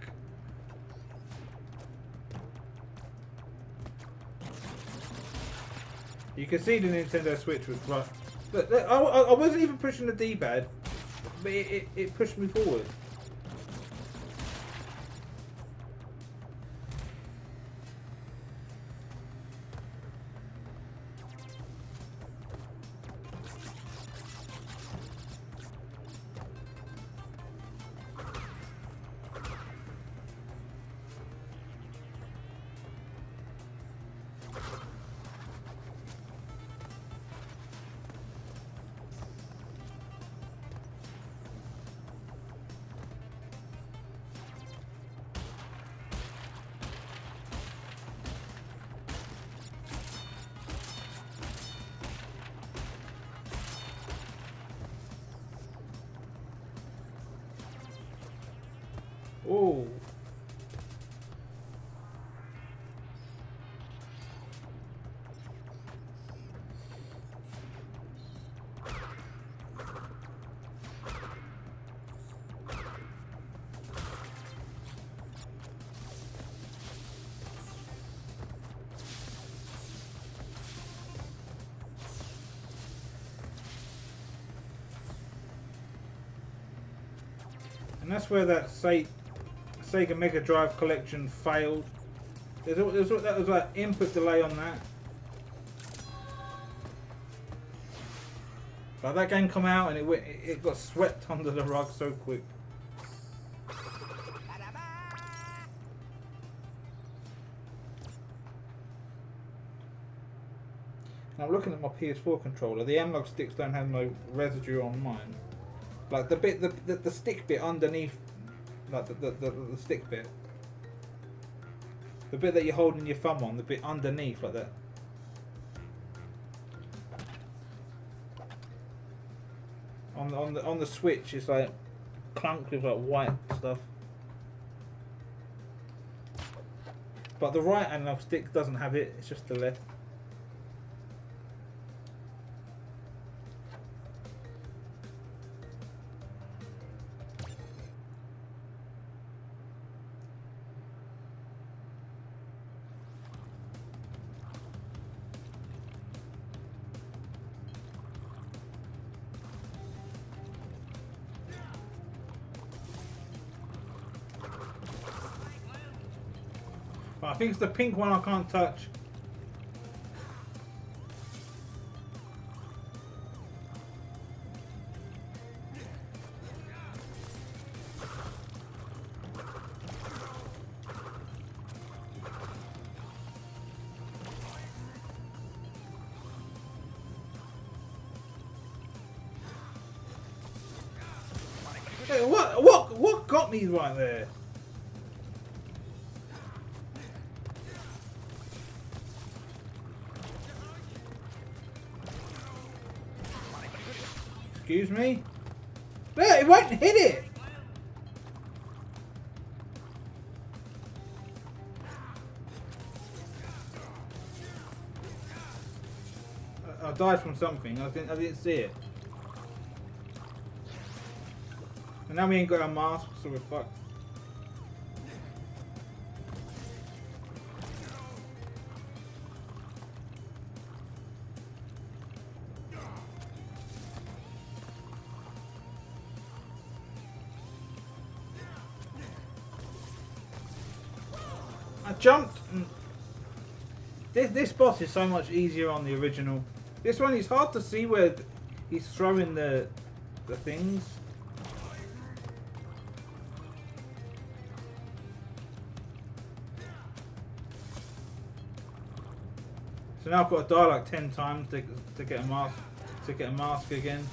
You can see the Nintendo Switch was right. Look, I wasn't even pushing the D-pad, but it pushed me forward. Oh. And that's where that Sega Mega Drive collection failed. That was like input delay on that. Like that game come out and it got swept under the rug so quick. Now looking at my PS4 controller, the analog sticks don't have no residue on mine. Like the bit, the stick bit underneath, like the stick bit, the bit that you're holding your thumb on, the bit underneath like that. On the Switch, it's like clunked with like white stuff. But the right analog stick doesn't have it. It's just the left. I think it's the pink one I can't touch. Hey, what got me right there? Excuse me? No, it won't hit it! I died from something. I didn't see it. And now we ain't got our mask, so we're fucked. I jumped. And this boss is so much easier on the original. This one is hard to see where he's throwing the things. So now I've got to die like 10 times to get a mask again.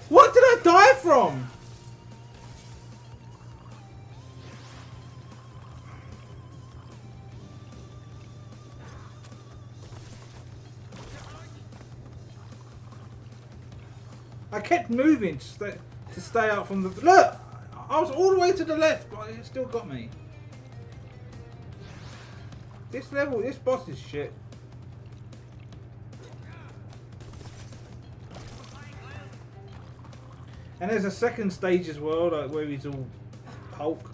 What did I die from? I kept moving to stay out from the... Look! I was all the way to the left, but it still got me. This level, this boss is shit. And there's a second stage as well, like where he's all Hulk.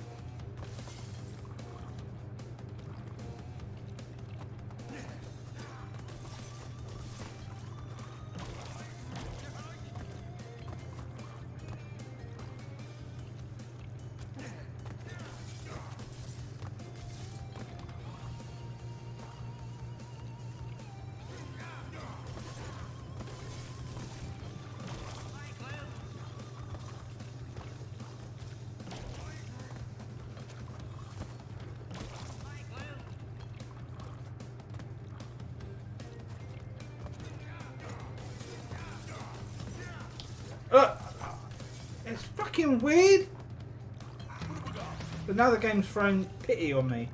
It's fucking weird. But now the game's throwing pity on me.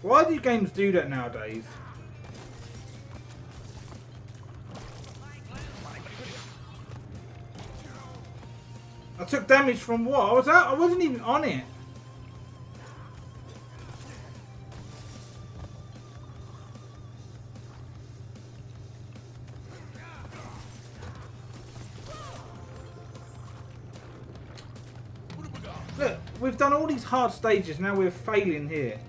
Why do games do that nowadays? I took damage from what? I wasn't even on it. Look, we've done all these hard stages, now we're failing here.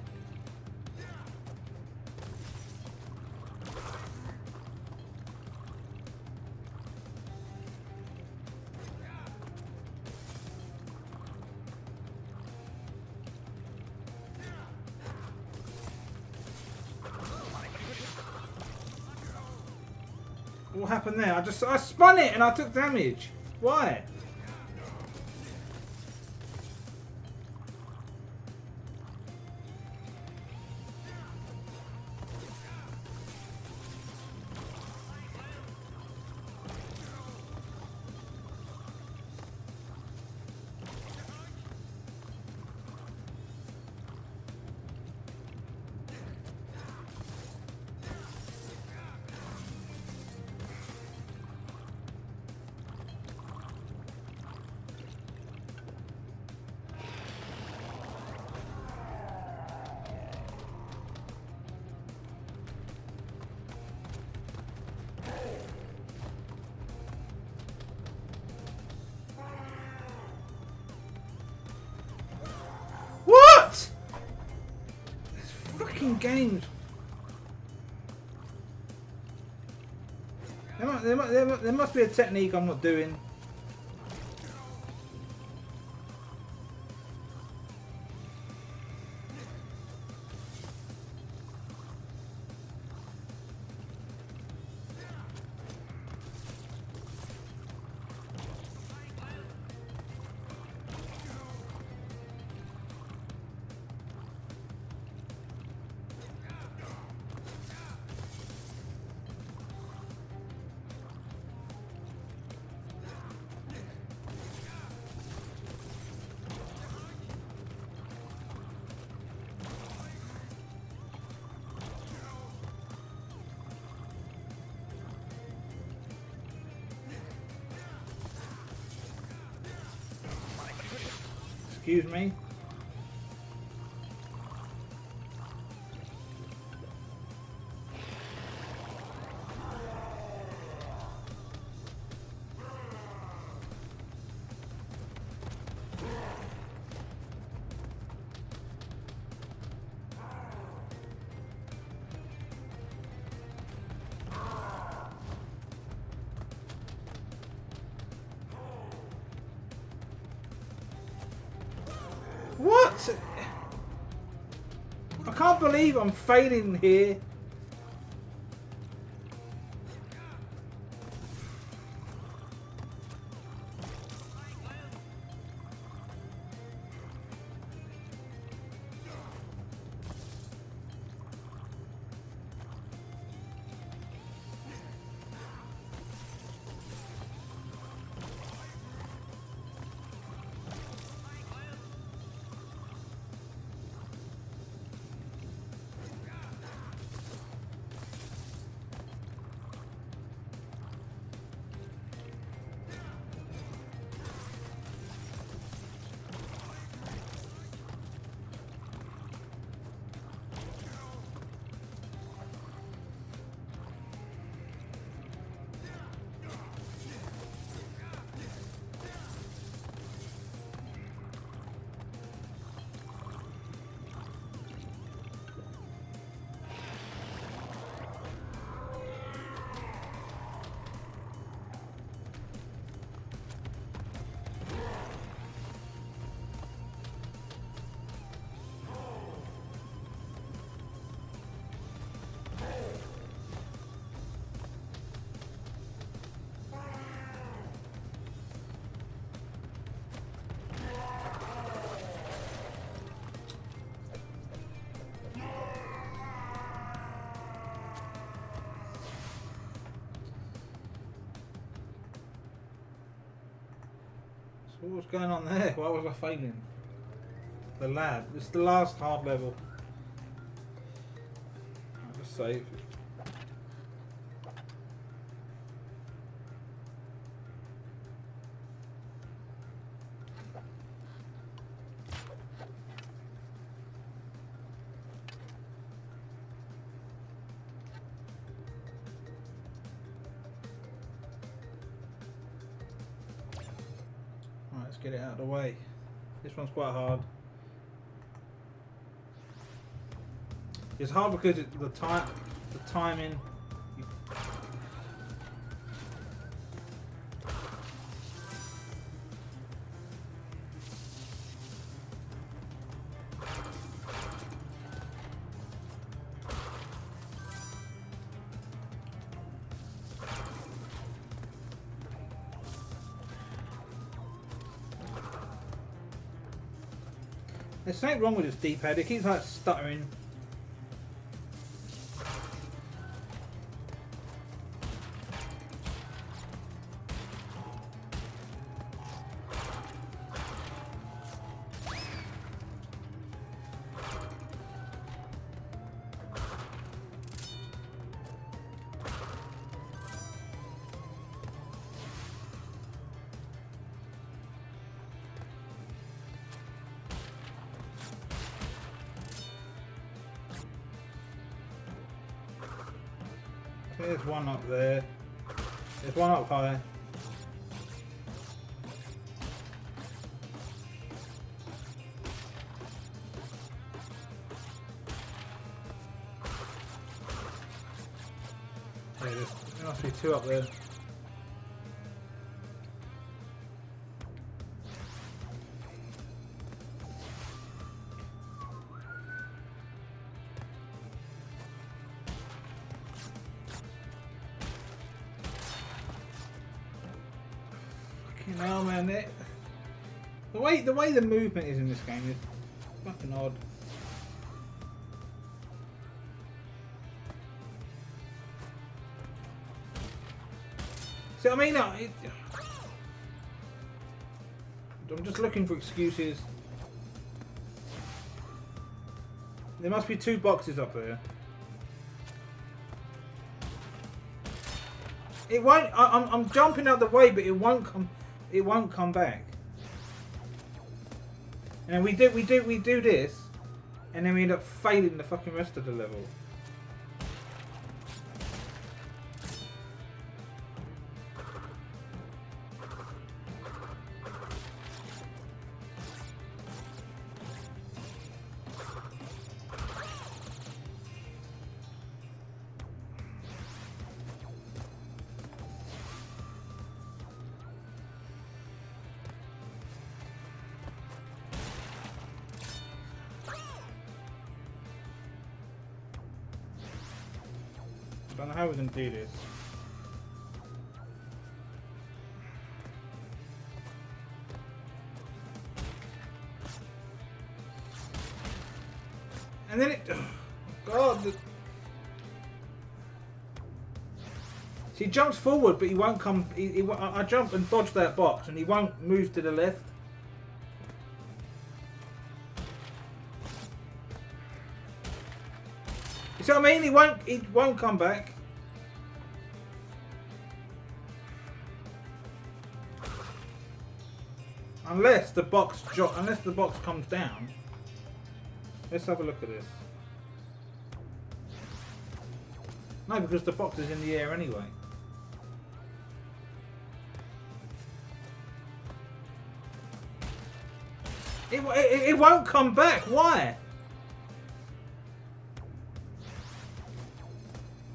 What happened there? I spun it and I took damage. Why? fucking games. There must be a technique I'm not doing. Excuse me. What? I can't believe I'm failing here. So what's going on there? Why was I failing? The lab. It's the last hard level. I'll just save. Let's get it out of the way. This one's quite hard. It's hard because the timing. There's something wrong with this D-pad. It keeps like stuttering. There's one up there. There's one up high. there must be 2 up there. Fucking hell, man. The way the movement is in this game is fucking odd. See, I mean, I'm just looking for excuses. There must be 2 boxes up there. It won't. I'm jumping out the way, but it won't come. It won't come back. And then we do this, and then we end up failing the fucking rest of the level. I don't know how we're going to do this. And then it... Oh, God. So he jumps forward, but he won't come... I jump and dodge that box, and he won't move to the left. You see what I mean? He won't come back. Unless the box comes down. Let's have a look at this. No, because the box is in the air anyway. It won't come back. Why?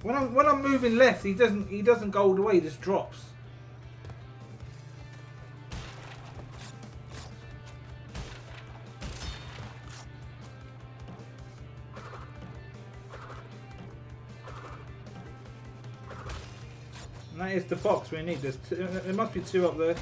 When I'm moving left, he doesn't go all the way. He just drops. And that is the box we need. There must be 2 up there.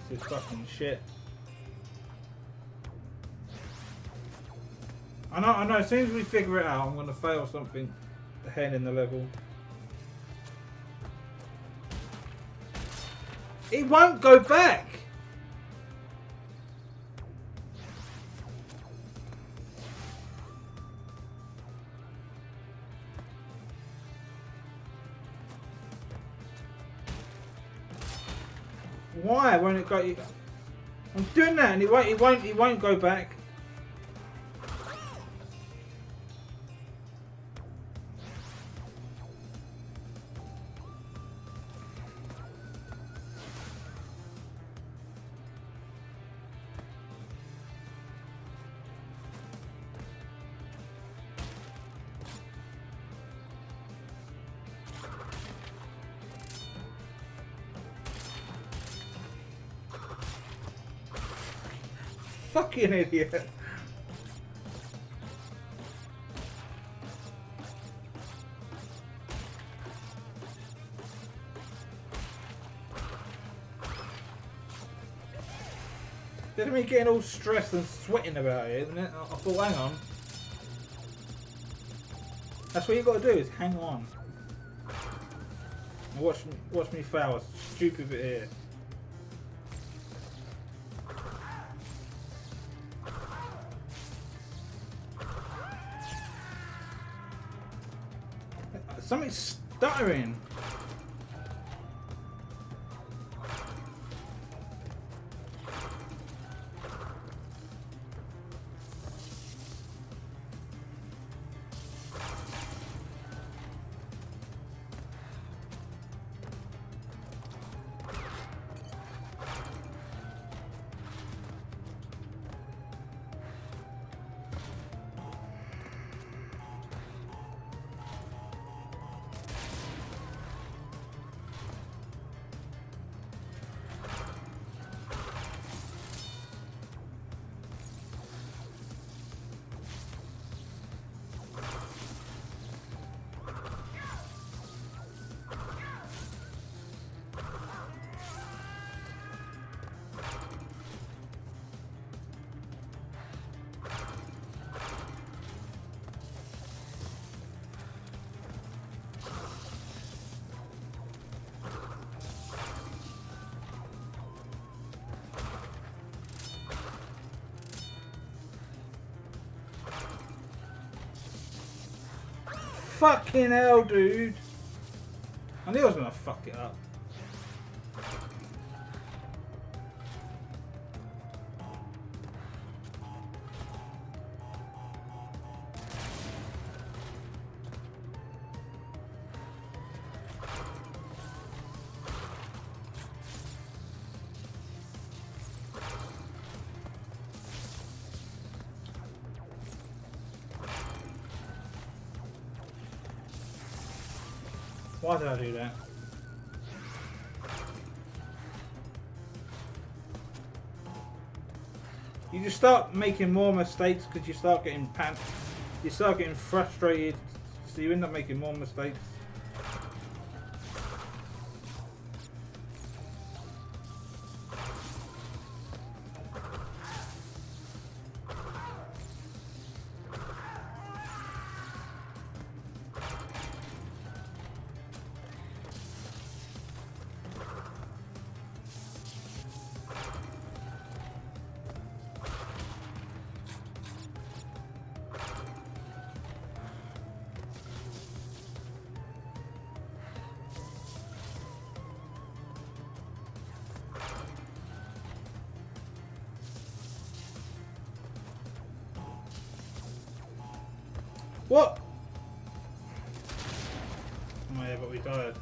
This is fucking shit. I know. As soon as we figure it out, I'm gonna fail something ahead in the level. It won't go back. Why won't it go? I'm doing that, and it won't go back. Fucking idiot. There's me getting all stressed and sweating about it, isn't it? I thought, hang on. That's what you got to do, is hang on. And watch me fail a stupid bit here. Something's stuttering. Fucking hell, dude. I knew I was gonna fuck it up. Why did I do that? You just start making more mistakes because you start getting you start getting frustrated, so you end up making more mistakes. What? Oh yeah, but we died.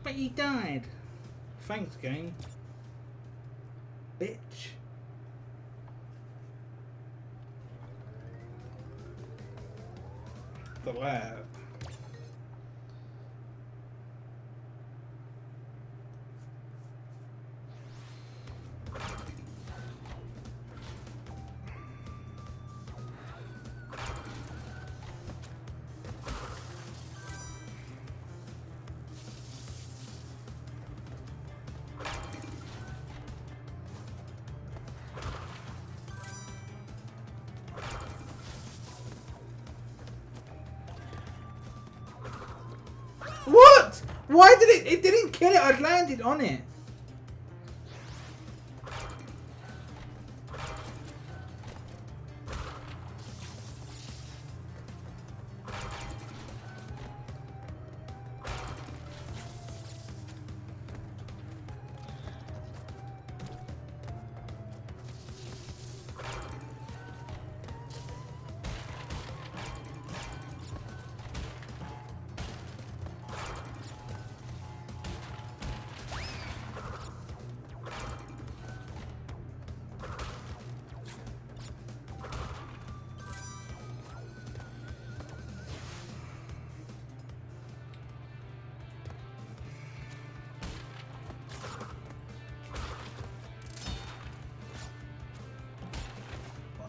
But you died. Thanks, game. Bitch. The lab. What? Why did it didn't kill it, I'd landed on it.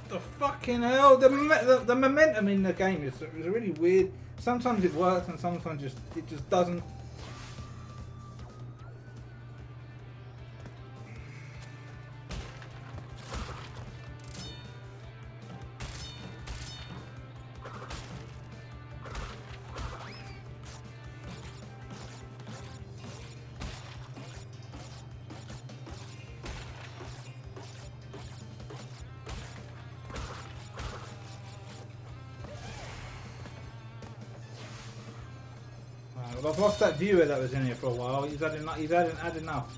The fucking hell! The momentum in the game is really weird. Sometimes it works and sometimes it just doesn't. Well, I've lost that viewer that was in here for a while. He's had enough. He's had enough.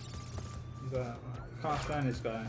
I can't stand this guy.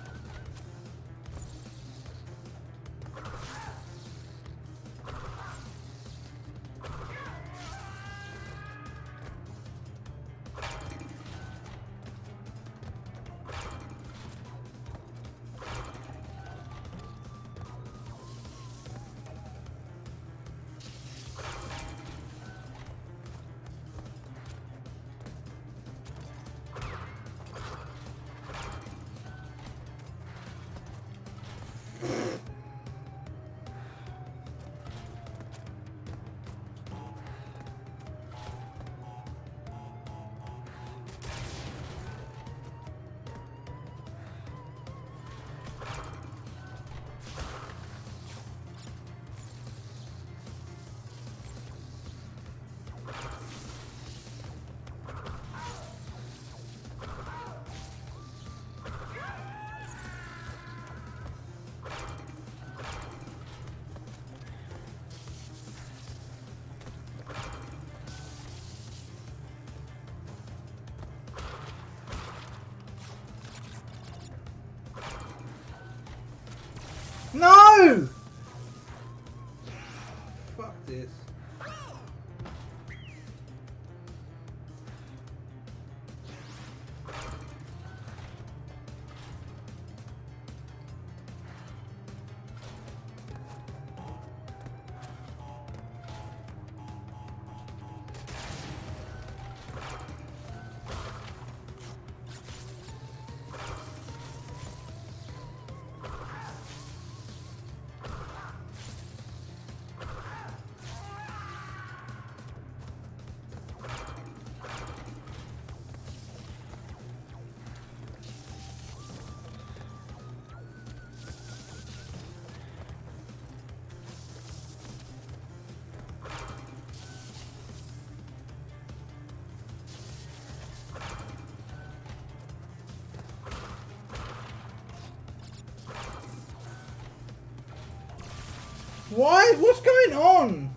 No! Fuck this. Why? What's going on?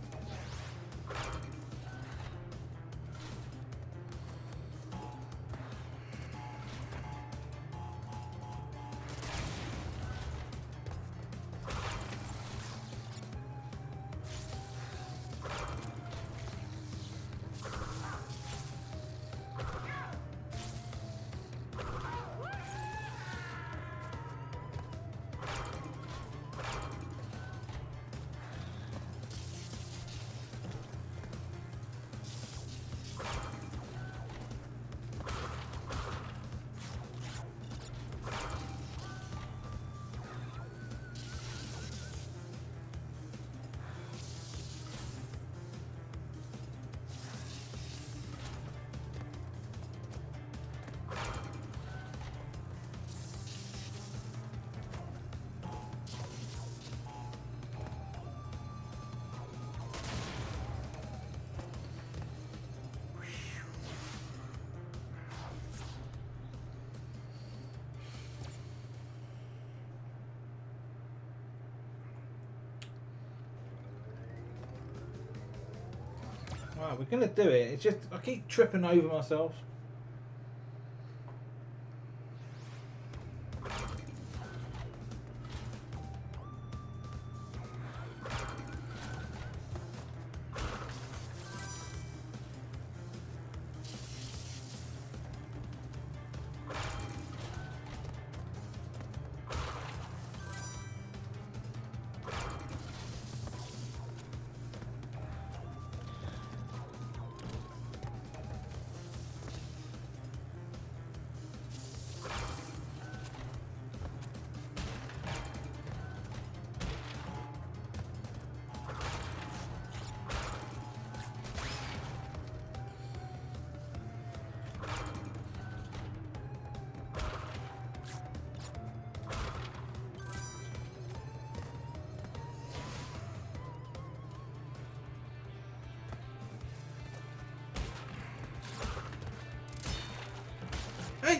Right, we're gonna do it. It's just I keep tripping over myself.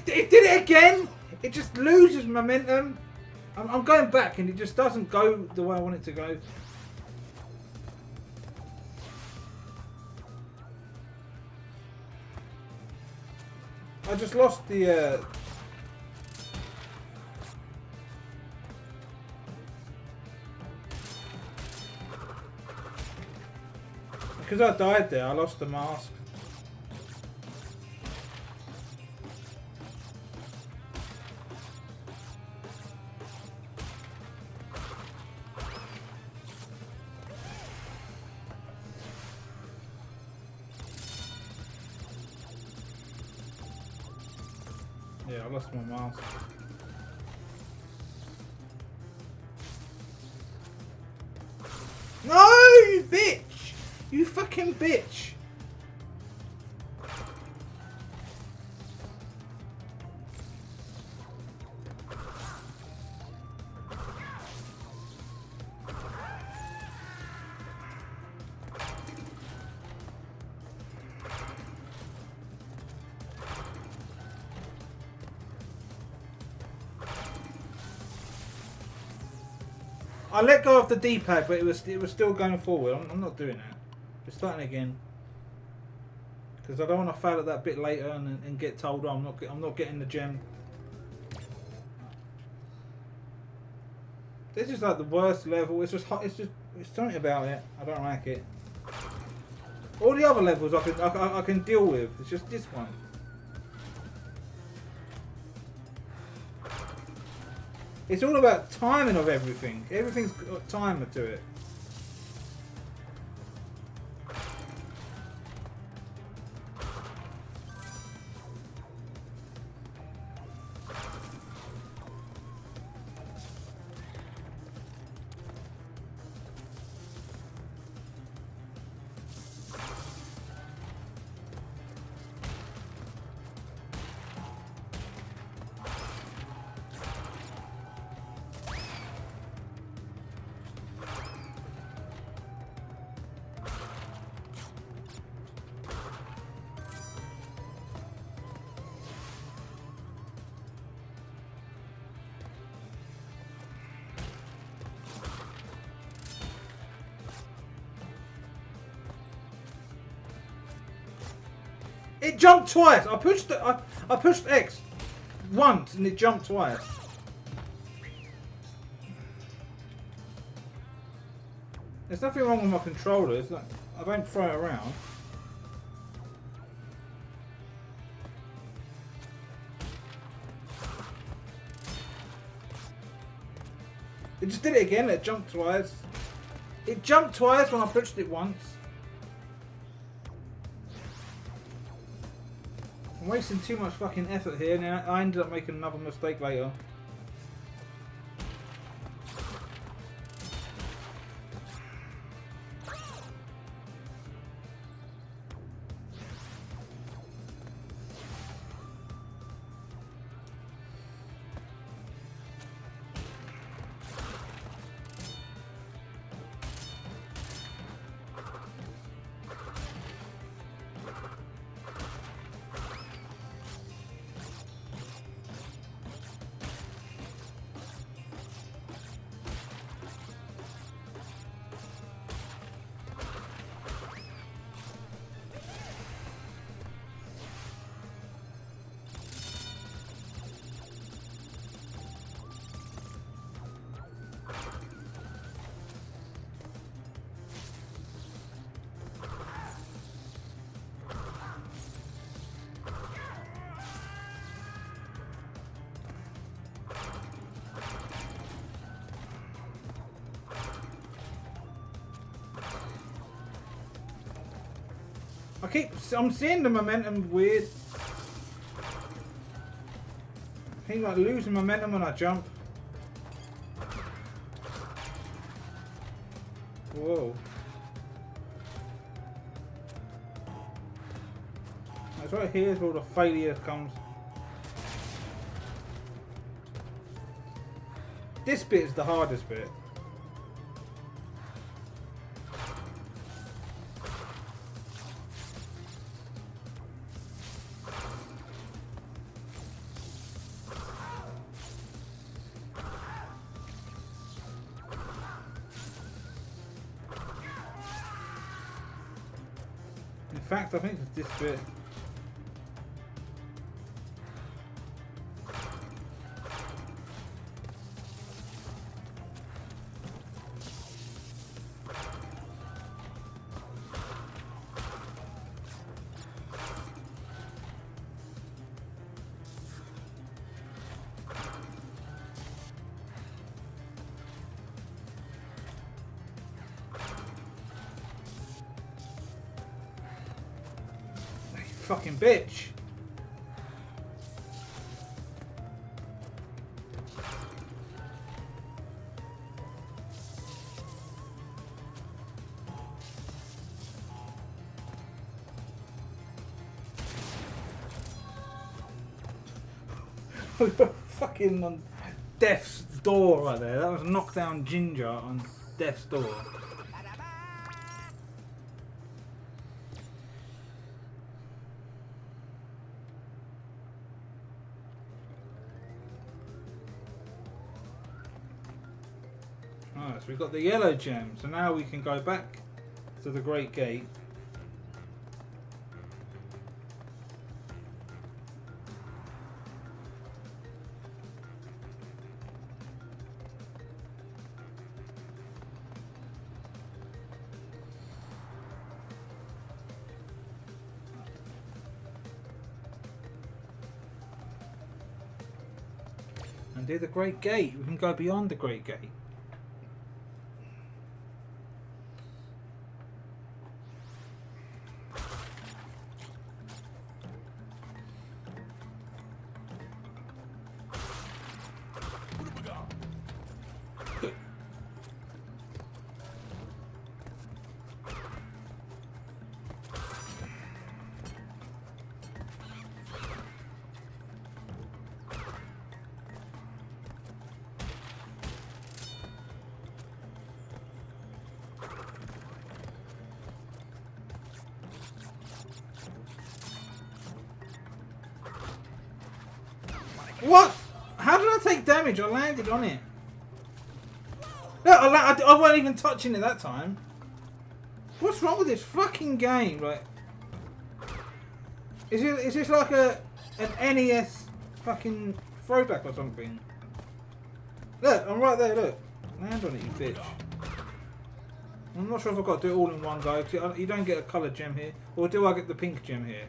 It did it again! It just loses momentum. I'm going back and it just doesn't go the way I want it to go. I just lost the. Because I died there, I lost the mask. Yeah, I lost my mask. No, you bitch! You fucking bitch! I let go of the D-pad, but it was still going forward. I'm not doing that. We're starting again because I don't want to fail at that bit later and get told, oh, I'm not getting the gem. This is like the worst level. It's just hot. It's something about it. I don't like it. All the other levels I can deal with. It's just this one. It's all about timing of everything. Everything's got a timer to it. It jumped twice. I pushed X once and it jumped twice. There's nothing wrong with my controller. It's like I don't throw it around. It just did it again. It jumped twice. It jumped twice when I pushed it once. I'm wasting too much fucking effort here, and I ended up making another mistake later. I'm seeing the momentum weird. I keep like losing momentum when I jump. Whoa. That's right, here's where all the failure comes. This bit is the hardest bit. In fact, I think it's this bit. fucking bitch. Fucking on Death's door right there. That was a knockdown ginger on Death's door. Alright, so we've got the yellow gem. So now we can go back to the Great Gate. And do the Great Gate. We can go beyond the Great Gate. What? How did I take damage? I landed on it. No, I wasn't even touching it that time. What's wrong with this fucking game? Like, is this like an NES fucking throwback or something? Look, I'm right there. Look, land on it, you bitch. I'm not sure if I've got to do it all in one go. You don't get a coloured gem here, or do I get the pink gem here?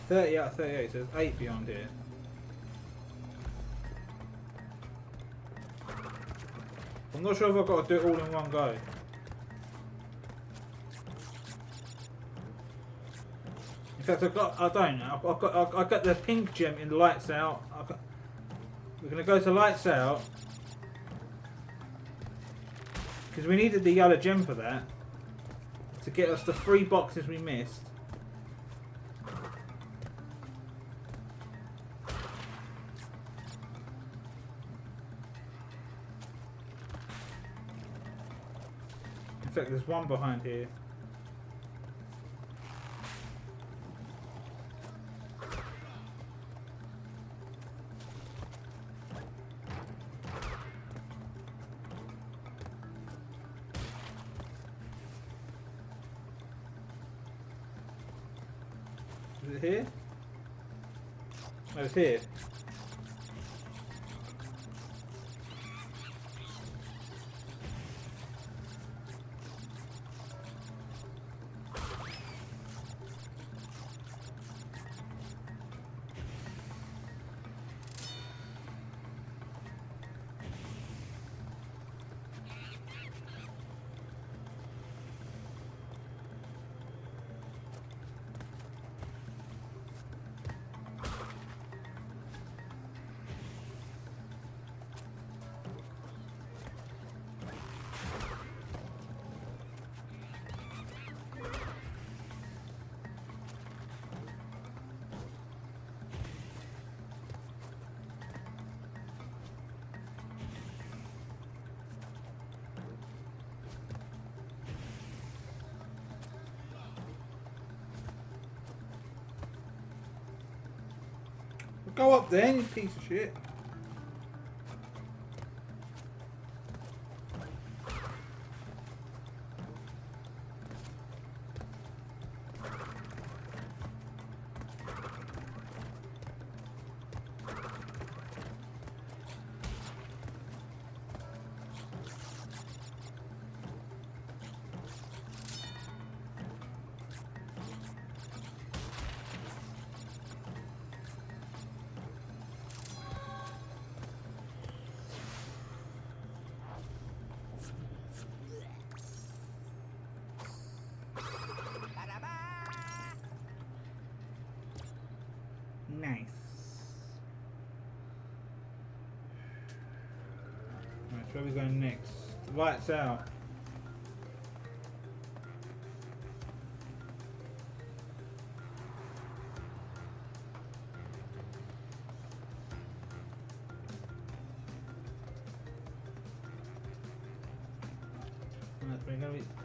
.30 out of 38, so there's 8 beyond here. I'm not sure if I've got to do it all in one go. In fact, I don't. I got the pink gem in Lights Out. We're going to go to Lights Out. Because we needed the yellow gem for that. To get us the 3 boxes we missed. In fact, there's one behind here. Is it here? No, it's here. Go up there, you piece of shit. Nice. Right, so where are we going next? The lights out.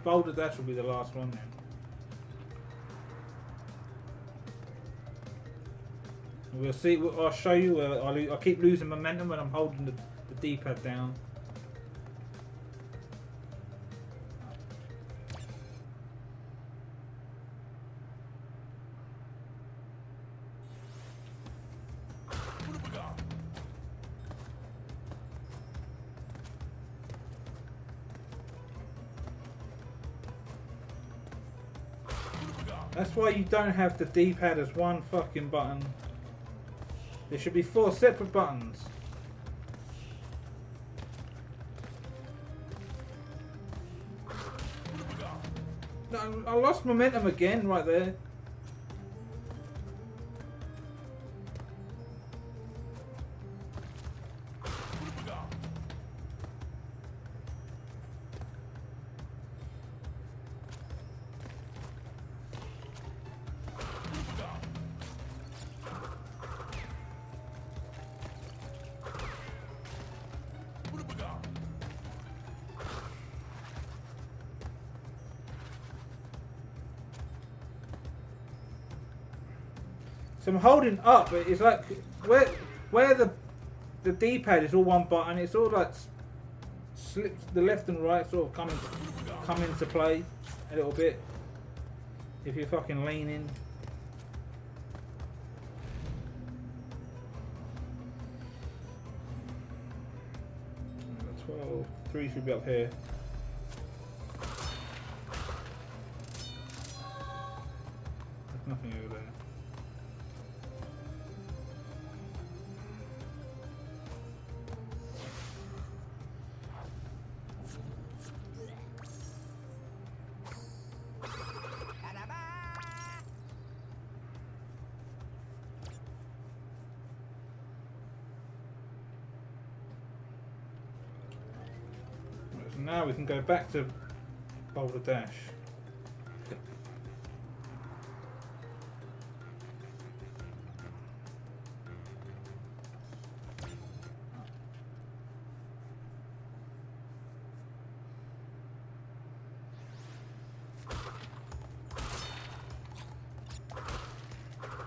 Boulder Dash will be the last one then. We'll see. I'll show you. I keep losing momentum when I'm holding the D-pad down. That's why you don't have the D-pad as one fucking button. There should be 4 separate buttons. No, I lost momentum again right there. So I'm holding up, but it's like where the D-pad is all one button. It's all like slips, the left and right sort of come into play a little bit if you're fucking leaning. 12, 3 should be up here. There's nothing over there. Now we can go back to Boulder Dash.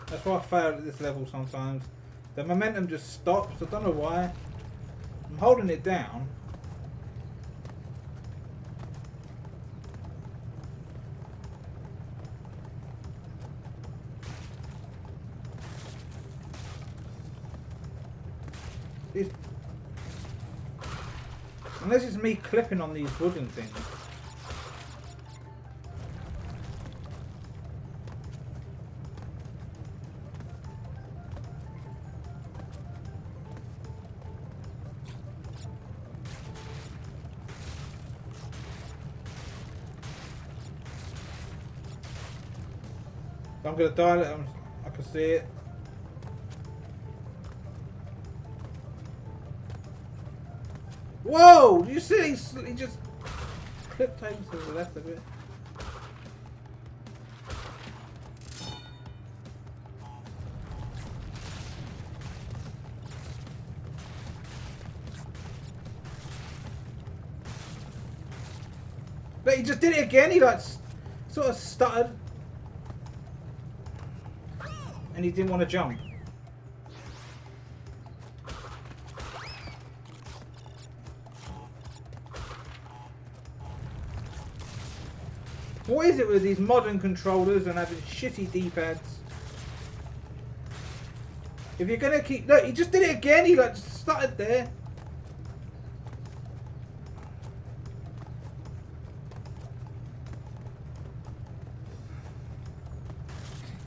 That's why I fail at this level sometimes. The momentum just stops. I don't know why. I'm holding it down. Unless it's me clipping on these wooden things. I'm gonna dial it. I can see it. Whoa! Do you see? He just clipped over to the left a bit. But he just did it again. He like sort of stuttered, and he didn't want to jump. What is it with these modern controllers and having shitty D-pads? If you're gonna keep... Look, he just did it again. He like just started there.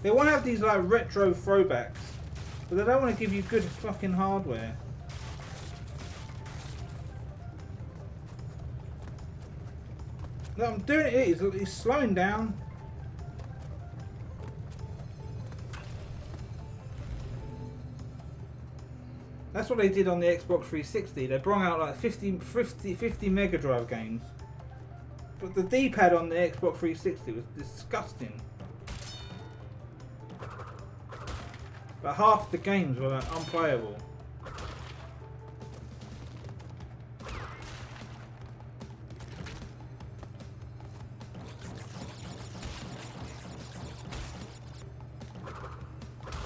They want to have these like retro throwbacks, but they don't want to give you good fucking hardware. Look, I'm doing it. It's slowing down. That's what they did on the Xbox 360. They brought out like 50 Mega Drive games. But the D-pad on the Xbox 360 was disgusting. But half the games were like unplayable.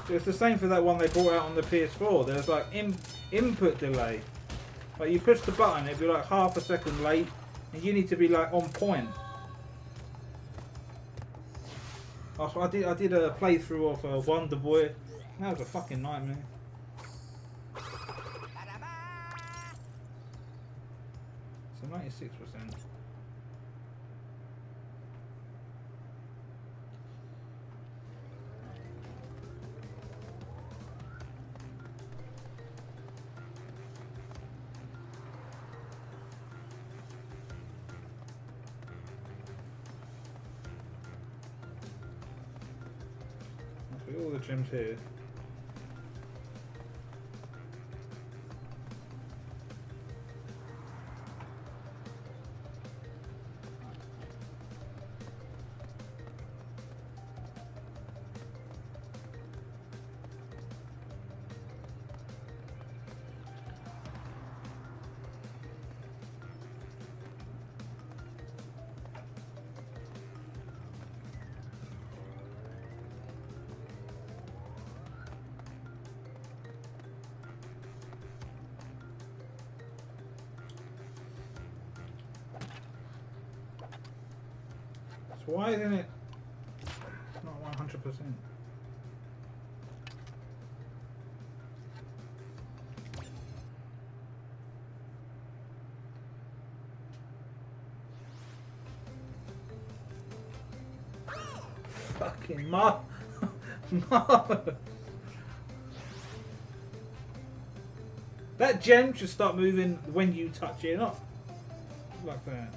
It's the same for that one they brought out on the PS4. There's like input delay. Like you push the button, it'd be like half a second late, and you need to be like on point. I did a playthrough of Wonder Boy. That was a fucking nightmare. So 96%. All the gems here. Why isn't it not 100%? Fucking Mar. That gem should start moving when you touch it, not like that.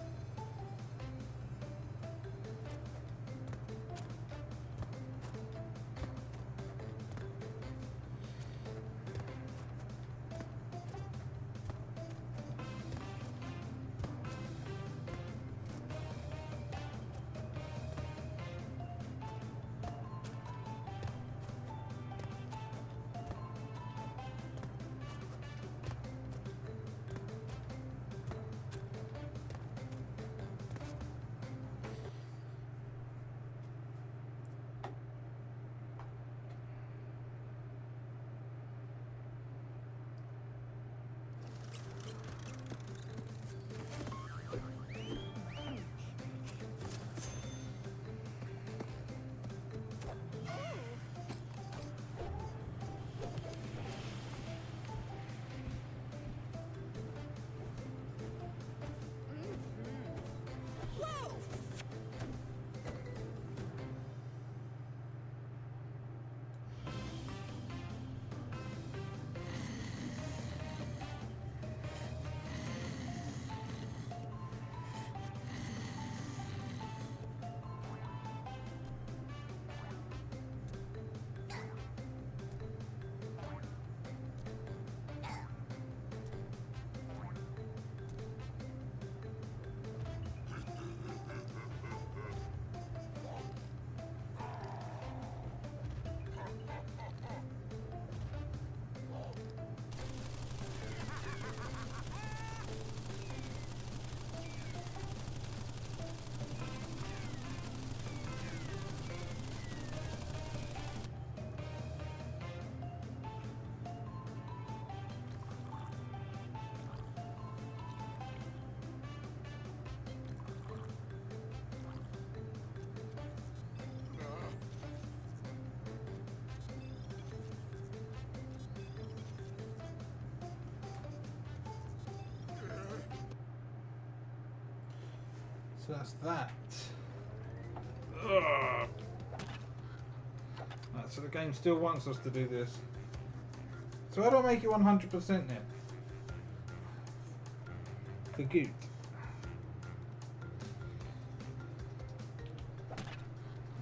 So that's that. Ugh. Right, so the game still wants us to do this. So how do I make it 100% then? For Goot.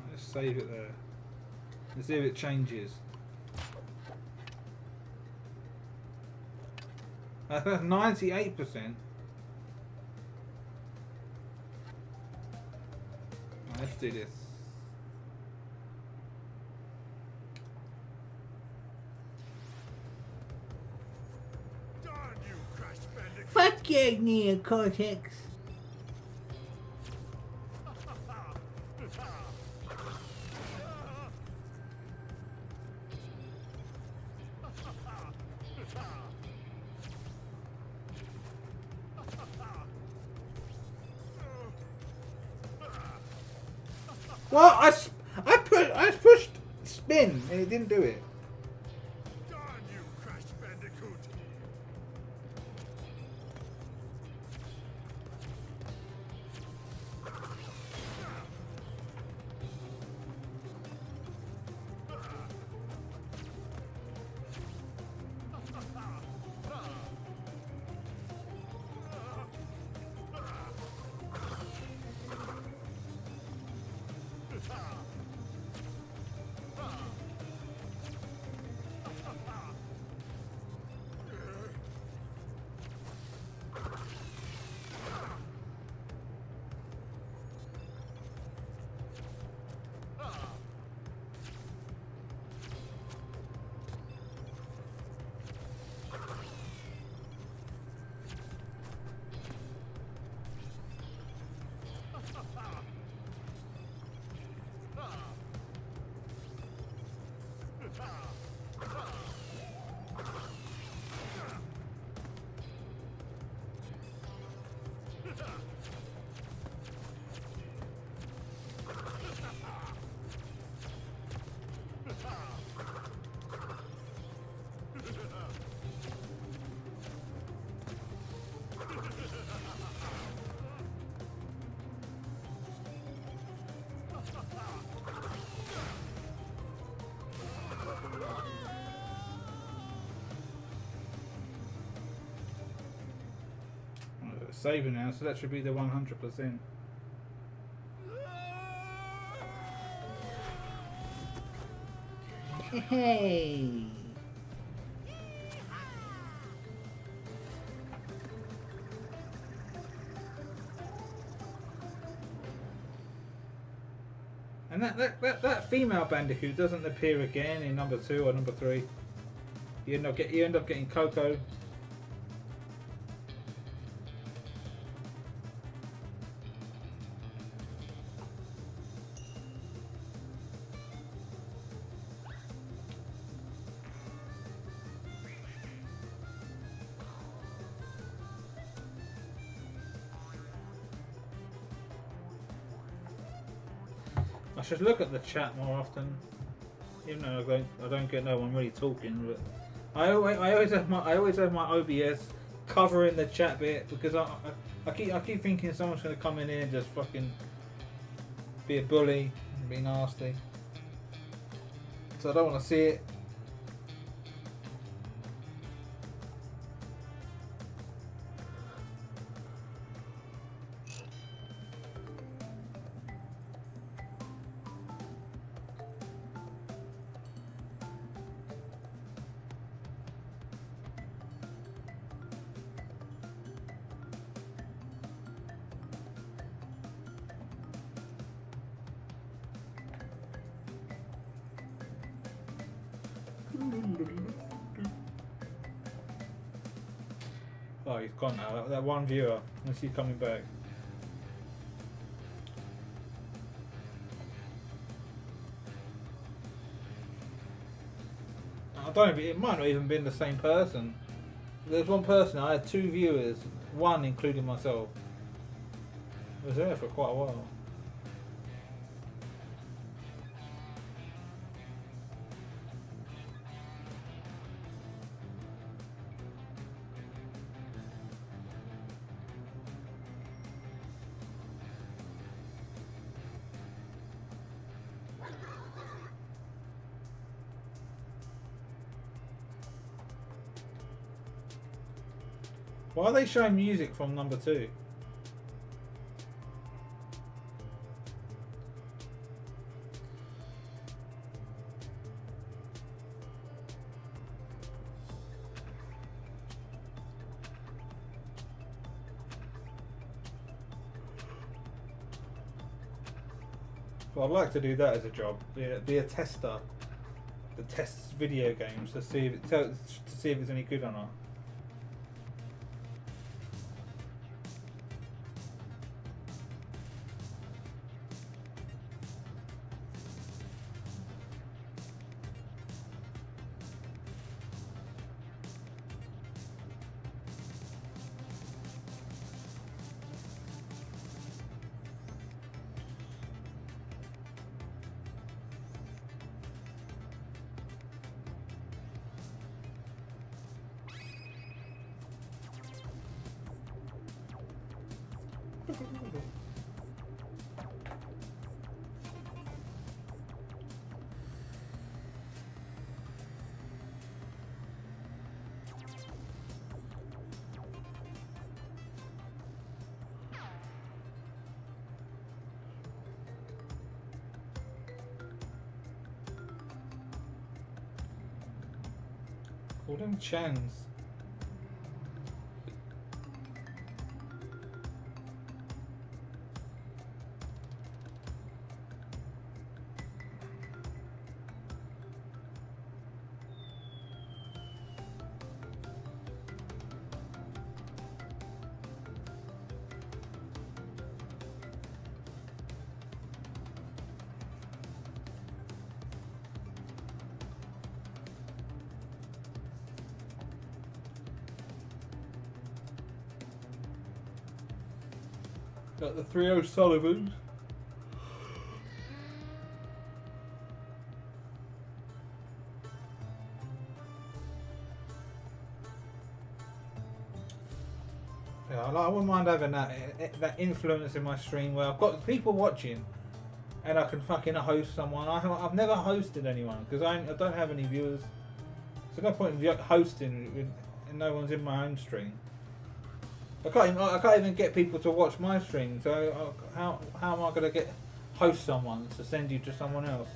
Let's save it there. Let's see if it changes. 98%. Let's do this. Darn you, Crash Bandicoot! Fuck you, Neocortex. What? I pushed spin and it didn't do it. Darn you, Crash Bandicoot! Saving now, so that should be the 100%. Hey. And that female Bandicoot doesn't appear again in number 2 or number 3. You end up getting Coco. I should look at the chat more often, even though I don't get no one really talking. But I always have my OBS covering the chat bit because I keep thinking someone's going to come in here and just fucking be a bully and be nasty. So I don't want to see it. Oh, he's gone now. That one viewer. Let's see coming back. I don't know. It might not even been the same person. There's one person. I had 2 viewers, one including myself. I was there for quite a while. Why are they showing music from number 2? Well, I'd like to do that as a job. Be a tester that tests video games to see if it's any good or not. Call them Chans. Got the 3 O'Sullivans. Yeah, I wouldn't mind having that influence in my stream where I've got people watching and I can fucking host someone. I've never hosted anyone because I don't have any viewers. So no point in hosting and no one's in my own stream. I can't even get people to watch my stream. So how am I going to host someone to send you to someone else?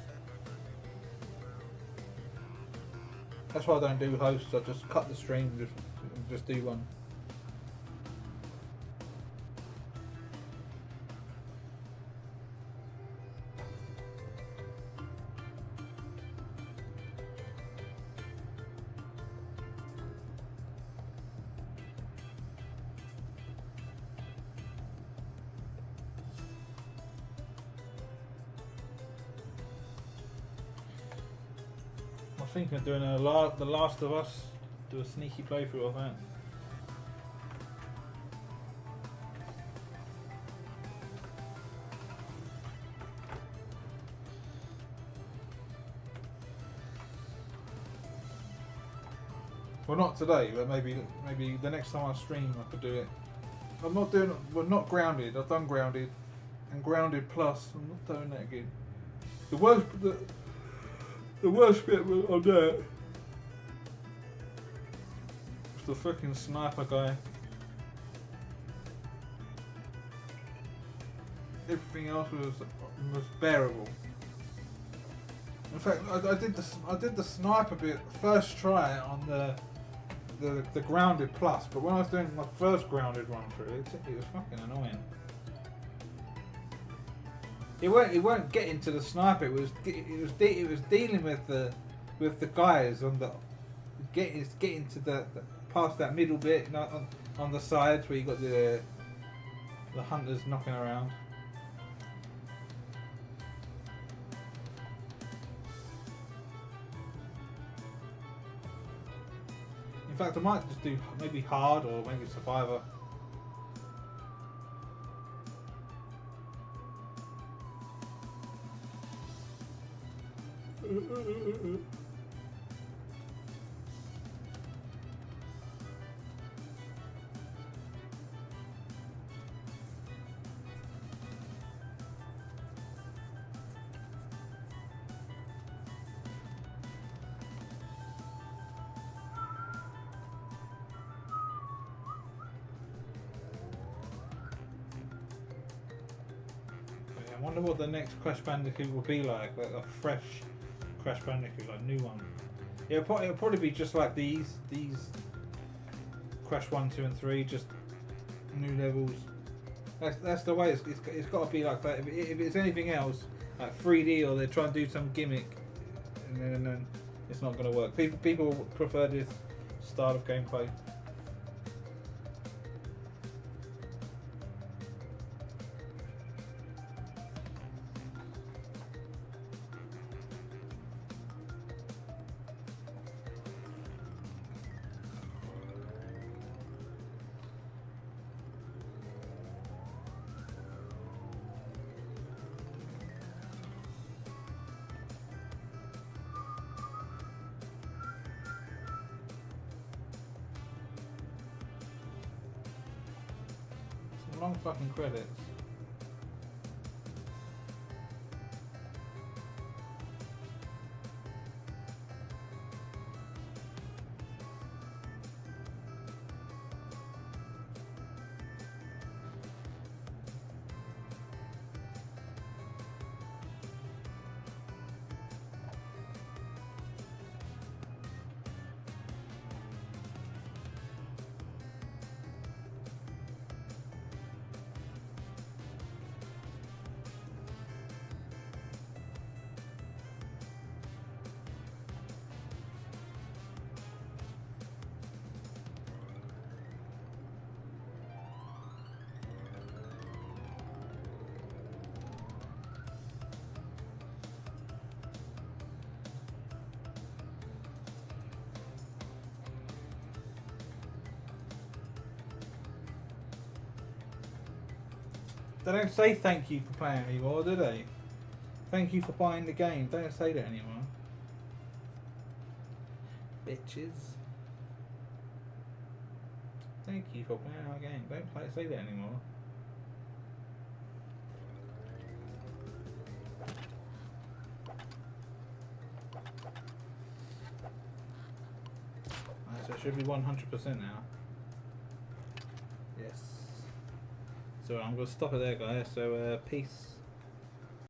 That's why I don't do hosts. I just cut the stream and just do one. I think I'm doing The Last of Us. Do a sneaky playthrough of that. Well, not today, but maybe the next time I stream I could do it. I'm not doing. Well, not Grounded. I've done Grounded, and Grounded Plus. I'm not doing that again. The worst bit on that was the fucking sniper guy. Everything else was bearable. In fact, I did the sniper bit first try on the Grounded Plus, but when I was doing my first Grounded run through, it was fucking annoying. It weren't getting to the sniper. It was dealing with the guys on the getting to the past that middle bit, you know, on the sides where you got the hunters knocking around. In fact, I might just do maybe hard or maybe survivor. I wonder what the next Crash Bandicoot will be like a fresh Crash Bandicoot, like new one. Yeah, it'll probably be just like these Crash 1, 2 and 3, just new levels. That's the way it's got to be like that. If it's anything else, like 3D, or they try and do some gimmick, and then it's not going to work. People prefer this style of gameplay. Long fucking credits. They don't say thank you for playing anymore, do they? Thank you for buying the game. Don't say that anymore. Bitches. Thank you for playing our game. Don't say that anymore. Alright, so it should be 100% now. Yes. So I'm going to stop it there, guys. So peace.